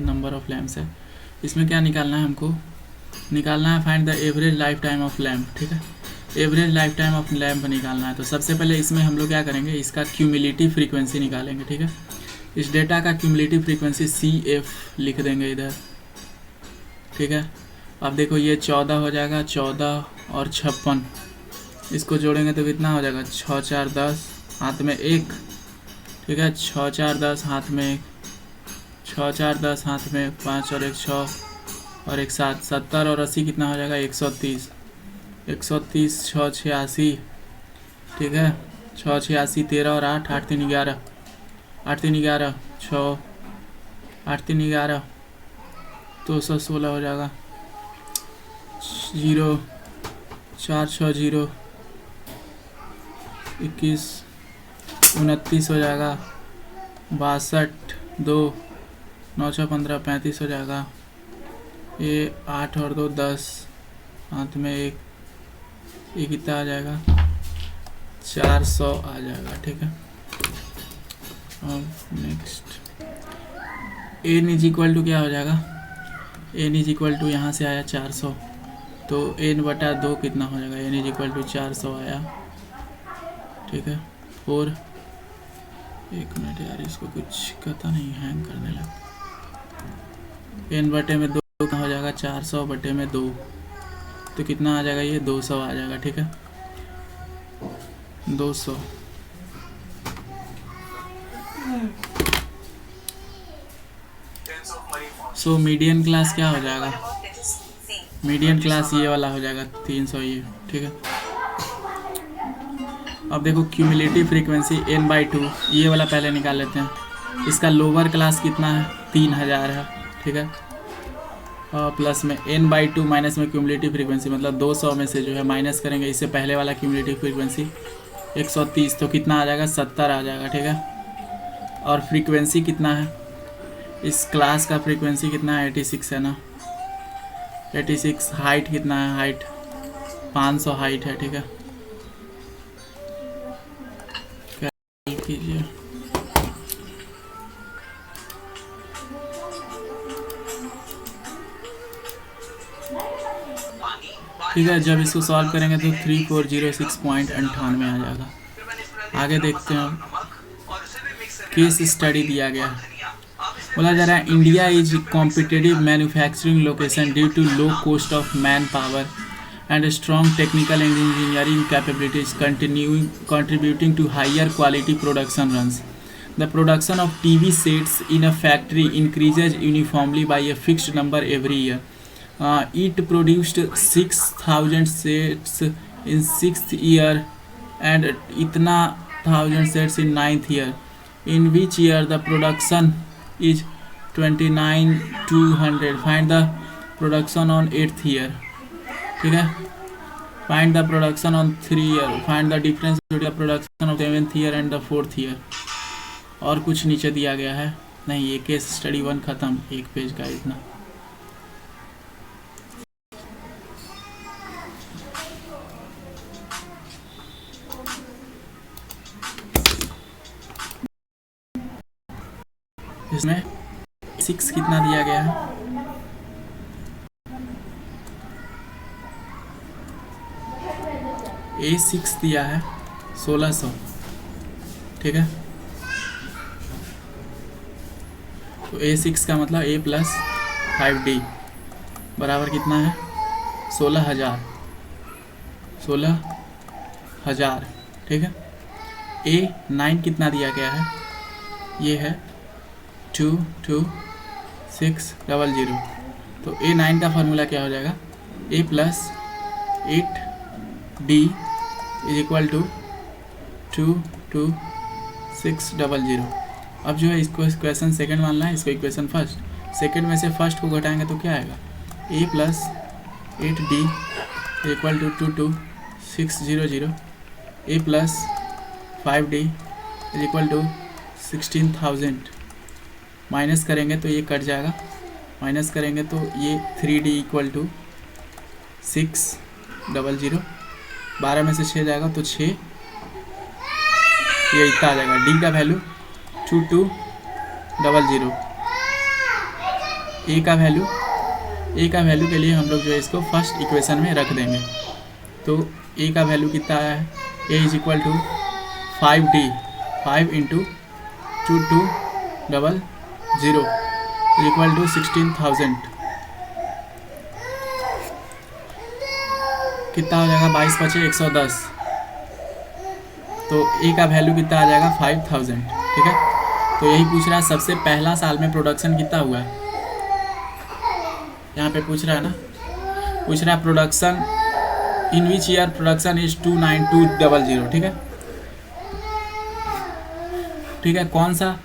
number of lamps है, इसमें क्या निकालना है हमको निकालना है find the average life time of lamp, ठीक है। Average life time of lamp निकालना है तो सबसे पहले इसमें हम लोग क्या करेंगे इसका क्यूमुलेटिव फ्रीक्वेंसी निकालेंगे, ठीक है। इस डेटा का क्यूमुलेटिव फ्रीक्वेंसी CF लिख देंगे इधर, ठीक है। अब देखो ये 14 हो जाएगा 14 और 56 इसको जोड़ेंगे तो कितना हो जाएगा 6 4 10 हाथ में 1, ठीक है 6 4 10 हाथ में 1 6 4 10 हाथ में 5 और 1 6 और 1 7 70 और 80 कितना हो जाएगा 130 130 6 86, ठीक है 6 86 13 और 8 8 3 11 8 3 11 6 8 3 11 216 हो जाएगा 0 4 6 0 21 29 हो जाएगा 62 2 9 6 15 35 हो जाएगा ये 8 और 2 10 हाथ में 1 ये कितना आ जाएगा 400 आ जाएगा, ठीक है। अब next n is equal to क्या हो जाएगा n इज इक्वल टू यहाँ से आया 400 तो n/2 कितना हो जाएगा n इज इक्वल टू 400 आया, ठीक है 4 1 मिनट यार इसको कुछ पता नहीं हैंग करने लगा n/2 हो जाएगा 400/2 तो कितना आ जाएगा ये 200 आ जाएगा, ठीक है 200। सो मीडियन क्लास क्या हो जाएगा मीडियन क्लास ये वाला हो जाएगा 300 ये, ठीक है। अब देखो क्यूमुलेटिव फ्रीक्वेंसी n/2 ये वाला पहले निकाल लेते हैं। इसका लोअर क्लास कितना है 3000 है, ठीक है। प्लस में n/2 माइनस में क्यूमुलेटिव फ्रीक्वेंसी मतलब 200 में से जो है माइनस करेंगे इससे पहले वाला क्यूमुलेटिव फ्रीक्वेंसी 130 तो कितना आ जाएगा 70 आ जाएगा, ठीक है। और फ्रीक्वेंसी कितना है इस क्लास का फ्रीक्वेंसी कितना है 86 है ना 86। हाइट कितना है हाइट 500 हाइट है, ठीक है। क्या कीजिए ठीक है। जब इसको सॉल्व करेंगे तो 3406.98 आ जाएगा। आगे देखते हैं केस स्टडी दिया गया है। बोला जा रहा है India is competitive manufacturing location due to low cost of man power and strong technical and engineering capabilities contributing to higher quality production runs. The production of TV sets in a factory increases uniformly by a fixed number every year. It produced 6000 sets in 6th year and itna 1000 sets in 9th year. In which year the production is 29,200. Find the production on 8th year. ठीक है। Find the production on 3 year. Find the difference between the production of 7th year and the 4th year. और कुछ नीचे दिया गया है नहीं, ये केस स्टडी 1 खत्म, एक पेज का इतना। इसमें 6 कितना दिया गया है A6 दिया है 1600, ठीक है। तो A6 का मतलब A प्लस 5D बराबर कितना है 16,000, 16,000, ठीक है। A9 कितना दिया गया है, ये है 22600। तो A9 का फार्मूला क्या हो जाएगा, A plus 8D is equal to 22600। अब जो है इसको इक्वेशन सेकंड मानना है, इसको इक्वेशन फर्स्ट। सेकंड में से फर्स्ट को घटाएंगे तो क्या आएगा, A plus 8D is equal to 22600, A plus 5D is equal to 16,000। Minus करेंगे तो ये कट जाएगा, माइनस करेंगे तो ये 3D इक्वल टू 600। 12 में से 6 जाएगा तो 6, ये इतना आ जाएगा। D का वैल्यू 2200। A का वैल्यू के लिए हम लोग जो है इसको फर्स्ट इक्वेशन में रख देंगे। तो A का वैल्यू कितना आया है, A is equal to 5D, 5 into 2200 is equal to 16,000। कितना हो जाएगा, 22 बचे 110। तो A का वैल्यू कितना आ जाएगा 5,000, ठीक है। तो यही पूछ रहा है सबसे पहला साल में प्रोडक्शन कितना हुआ है, यहाँ पे पूछ रहा है ना, पूछ रहा है production in which year production is 29200, ठीक है। ठीक है, कौन सा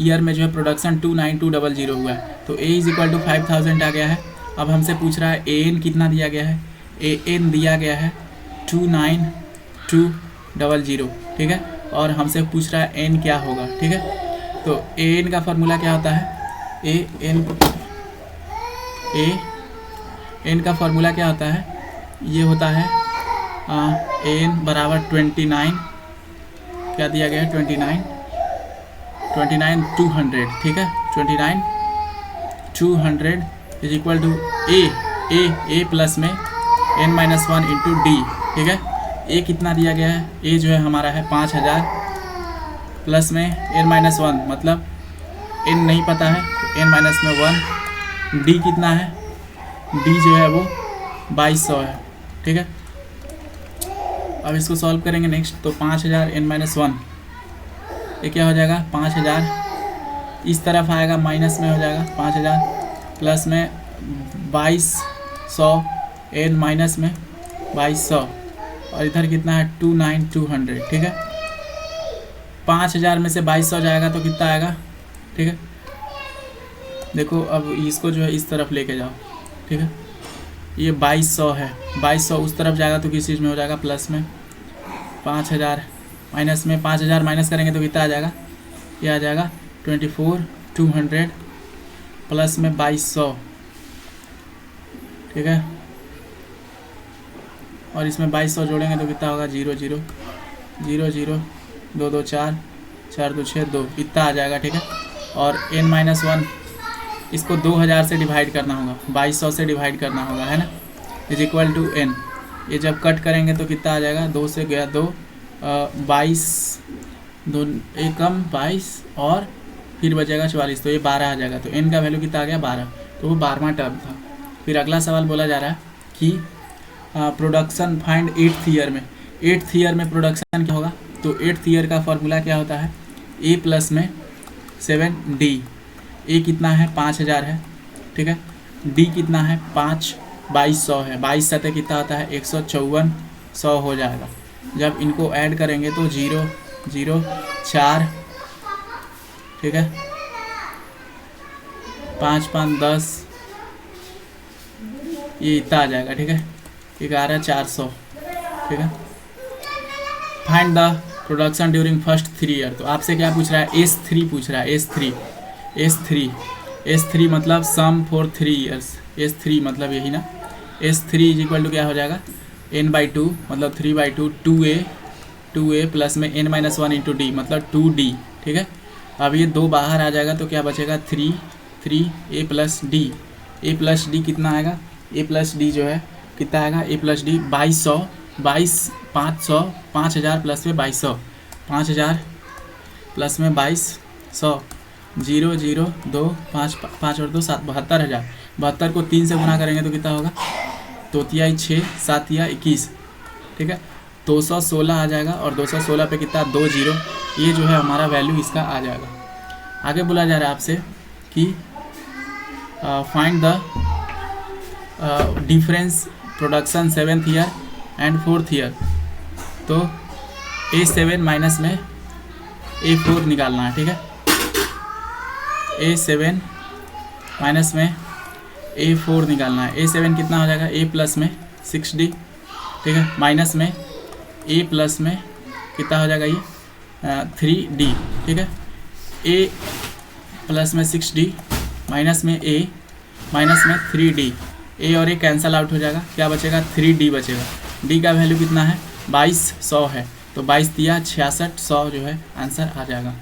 ईयर में जो है प्रोडक्शन 29200 हुआ है। तो A इज इक्वल टू 5000 आ गया है। अब हमसे पूछ रहा है AN कितना दिया गया है, AN दिया गया है 29200, ठीक है। और हमसे पूछ रहा है N क्या होगा, ठीक है। तो AN का फार्मूला क्या होता है, AN का फार्मूला क्या होता है, ये होता है AN बराबर 29, क्या दिया गया है 29,200, ठीक है। 29,200 is equal to A plus में n-1 इंटू D, ठीक है। A कितना दिया गया है, A जो है हमारा है 5000 प्लस में n-1, मतलब n नहीं पता है तो n-1। D कितना है, D जो है वो 2200 है, ठीक है। अब इसको सॉल्व करेंगे नेक्स्ट। तो 5000 n-1 ये क्या हो जाएगा 5000, इस तरफ आएगा माइनस में हो जाएगा 5000 प्लस में 2200 n माइनस में 2200 और इधर कितना है 29200, ठीक है। 5000 में से 2200 जाएगा तो कितना आएगा, ठीक है। देखो अब इसको जो है इस तरफ लेके जाओ, ठीक है। ये 2200 है, 2200 उस तरफ जाएगा तो किस चीज़ में हो जाएगा प्लस में। 5000 माइनस में 5000 माइनस करेंगे तो कितना आ जाएगा, ये आ जाएगा 24,200 प्लस में 2200, ठीक है। और इसमें 2200 जोड़ेंगे तो कितना होगा 0 0 0 0 2 2 4 4 2 6 2, इतना आ जाएगा, ठीक है। और n-1 इसको 2000 से डिवाइड करना होगा, 2200 से डिवाइड करना होगा, है ना, इज इक्वल टू n। ये जब कट करेंगे तो कितना आ जाएगा, 2 से गया 2, 22 2 एक कम 22 और फिर बचेगा 44, तो ये 12 आ जाएगा। तो n का वैल्यू कितना आ गया 12, तो वो 12वां टर्म था। फिर अगला सवाल बोला जा रहा है कि प्रोडक्शन फाइंड 8th ईयर में। 8th ईयर में प्रोडक्शन क्या होगा, तो 8th ईयर का फॉर्मूला क्या होता है, A प्लस में 7D। A कितना है 5000 है, ठीक है। D कितना है 2200 है, 22 सतह कितना होता है 154 हो जाएगा। जब इनको ऐड करेंगे तो 0 0 4, ठीक है, 5 5 10, ये इतना आ जाएगा, ठीक है। 11,400, ठीक है। Find the production during first 3 year. तो आपसे क्या पूछ रहा है, S3 पूछ रहा है, S3 मतलब सम फॉर 3 ईयर्स। S3 मतलब यही ना, S3 इज इक्वल टू क्या हो जाएगा n/2 मतलब 3/2 2a प्लस में n-1 इंटू D मतलब 2D, ठीक है। अब ये 2 बाहर आ जाएगा तो क्या बचेगा 3 a प्लस D कितना आएगा, a प्लस D जो है कितना आएगा, a प्लस D 2200 500 5000 प्लस में 2200, 5000 प्लस में 2200, 0 0 2 5 5 और 2 7, 72,000। 72 को 3 से गुना करेंगे तो कितना होगा, तोतिया 6 7 या 21, ठीक है, 216 आ जाएगा। और 216 पे कितना, 2 0, ये जो है हमारा वैल्यू इसका आ जाएगा। आगे बोला जा रहा है आपसे कि find the difference production 7th year and 4th year. तो A7 माइनस में A4 निकालना है, ठीक है। A7 माइनस में A4 निकालना है। A7 कितना हो जाएगा, A प्लस में 6D, ठीक है, माइनस में A प्लस में कितना हो जाएगा, ये 3D, ठीक है। A प्लस में 6D माइनस में A माइनस में 3D, A और A कैंसल आउट हो जाएगा, क्या बचेगा, 3D बचेगा। D का वैल्यू कितना है, 2200 है, तो 22 दिया 66, 100 जो है आंसर आ जाएगा।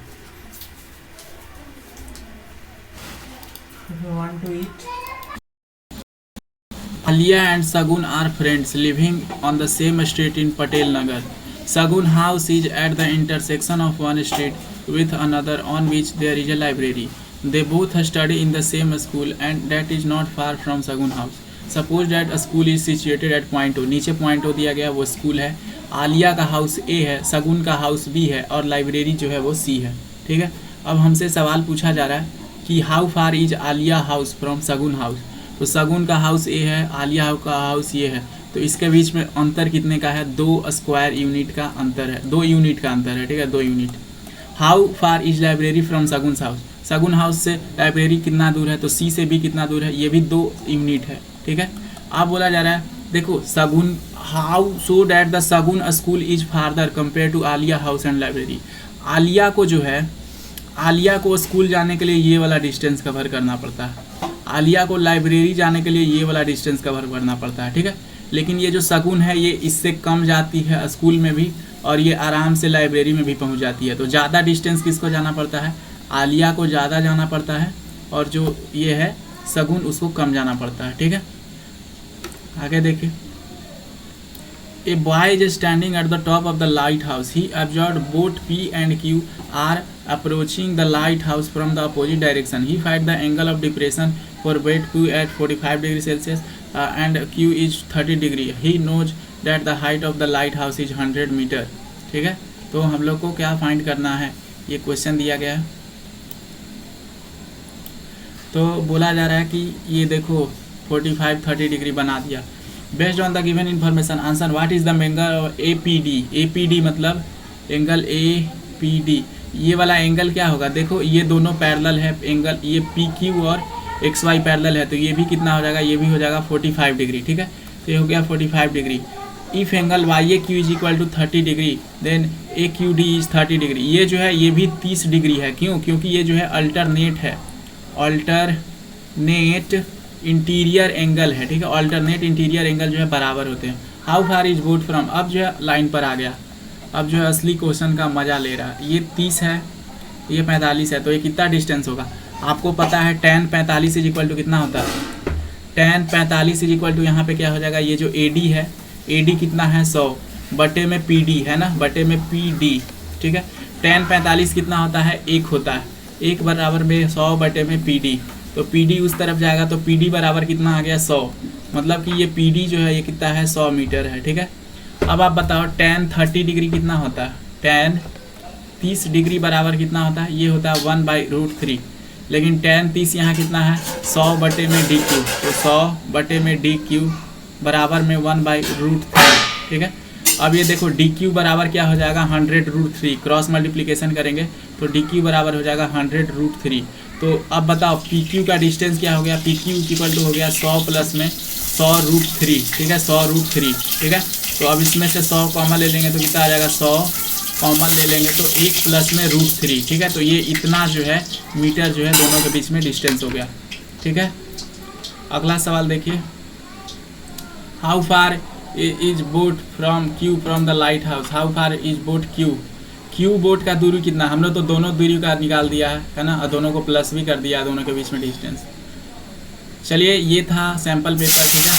Alia and Sagun are friends living on the same street in Patel Nagar. Sagun house is at the intersection of one street with another on which there is a library. They both study in the same school and that is not far from Sagun house. Suppose that a school is situated at point O. नीचे point O दिया गया, वो school है। आलिया का house A है, सगुन का house B है और लाइब्रेरी जो है वो C है, ठीक है। अब हमसे सवाल पूछा जा रहा है कि how far is Alia house from सगुन हाउस। तो सगुन का हाउस A है, आलिया का हाउस ये है, तो इसके बीच में अंतर कितने का है, 2 स्क्वायर यूनिट का अंतर है, 2 यूनिट का अंतर है, ठीक है, 2 unit. How far is library from सगुन हाउस, सगुन हाउस से लाइब्रेरी कितना दूर है, तो C से B कितना दूर है, ये भी 2 यूनिट है, ठीक है। अब बोला जा रहा है, देखो Sagun how so that the Sagun school is farther compare to Alia house and library. Alia को जो है, आलिया को स्कूल जाने के लिए ये वाला डिस्टेंस कवर करना पड़ता है, आलिया को लाइब्रेरी जाने के लिए ये वाला डिस्टेंस कवर करना पड़ता है, ठीक है। लेकिन ये जो सगुन है ये इससे कम जाती है स्कूल में भी और ये आराम से लाइब्रेरी में भी पहुंच जाती है। तो ज़्यादा डिस्टेंस किसको जाना पड़ता है, आलिया को ज़्यादा जाना पड़ता है और जो ये है सगुन उसको कम जाना पड़ता है, ठीक है। आगे देखिए, A boy is standing at the top of the lighthouse. He observed both P and Q are approaching the lighthouse from the opposite direction. He finds the angle of depression for both Q at 45 degrees Celsius and Q is 30 degree. He knows that the height of the lighthouse is 100 meter. ठीक है, तो हम लोग को क्या find करना है, ये क्वेश्चन दिया गया है। तो बोला जा रहा है कि ये देखो 45-30 डिग्री बना दिया। Based on the given information answer what is the angle APD। APD मतलब एंगल APD, ये वाला एंगल क्या होगा, देखो ये दोनों पैरेलल है एंगल, ये PQ और XY पैरेलल है, तो ये भी कितना हो जाएगा, ये भी हो जाएगा 45 डिग्री, ठीक है। तो ये हो गया 45 degree. If angle YAQ is equal to 30 degree then AQD is 30 degree. ये जो है ये भी 30 डिग्री है, क्यों, क्योंकि ये जो है अल्टरनेट है, अल्टरनेट इंटीरियर एंगल है, ठीक है। अल्टरनेट इंटीरियर एंगल जो है बराबर होते हैं। How far is boat from, अब जो है लाइन पर आ गया, अब जो है असली क्वेश्चन का मज़ा ले रहा है। ये 30 है, ये 45 है, तो ये कितना डिस्टेंस होगा, आपको पता है tan 45 इज इक्वल टू कितना होता है, tan 45 इज इक्वल टू यहाँ पे क्या हो जाएगा, ये जो AD है, AD कितना है 100 बटे में PD है ना, बटे में PD, ठीक है। tan 45 कितना होता है, 1 होता है, 1 बराबर में 100 बटे में PD, तो PD उस तरफ जाएगा तो PD बराबर कितना आ गया 100, मतलब कि ये PD जो है ये कितना है 100 मीटर है, ठीक है। अब आप बताओ tan 30 डिग्री कितना होता है, tan 30 डिग्री बराबर कितना होता है, ये होता है 1/√3, लेकिन tan 30 यहाँ कितना है 100 बटे में DQ, तो 100 बटे में DQ बराबर में 1/√3, ठीक है। अब ये देखो DQ बराबर क्या हो जाएगा 100√3, क्रॉस मल्टीप्लिकेशन करेंगे तो DQ बराबर हो जाएगा 100√3। तो अब बताओ PQ का डिस्टेंस क्या हो गया, PQ इक्वल टू हो गया 100 प्लस में 100√3, ठीक है, 100√3, ठीक है। तो अब इसमें से 100 कॉमन ले लेंगे तो कितना आ जाएगा, 100 कॉमन ले लेंगे तो 1 प्लस में √3, ठीक है। तो ये इतना जो है मीटर जो है दोनों के बीच में डिस्टेंस हो गया, ठीक है। अगला सवाल देखिए, how far is boat from Q from the light house, how far is boat Q boat का दूरी कितना, हम लोग तो दोनों दूरी का निकाल दिया है ना, और दोनों को प्लस भी कर दिया, दोनों के बीच में डिस्टेंस। चलिए ये था सैम्पल पेपर, ठीक है।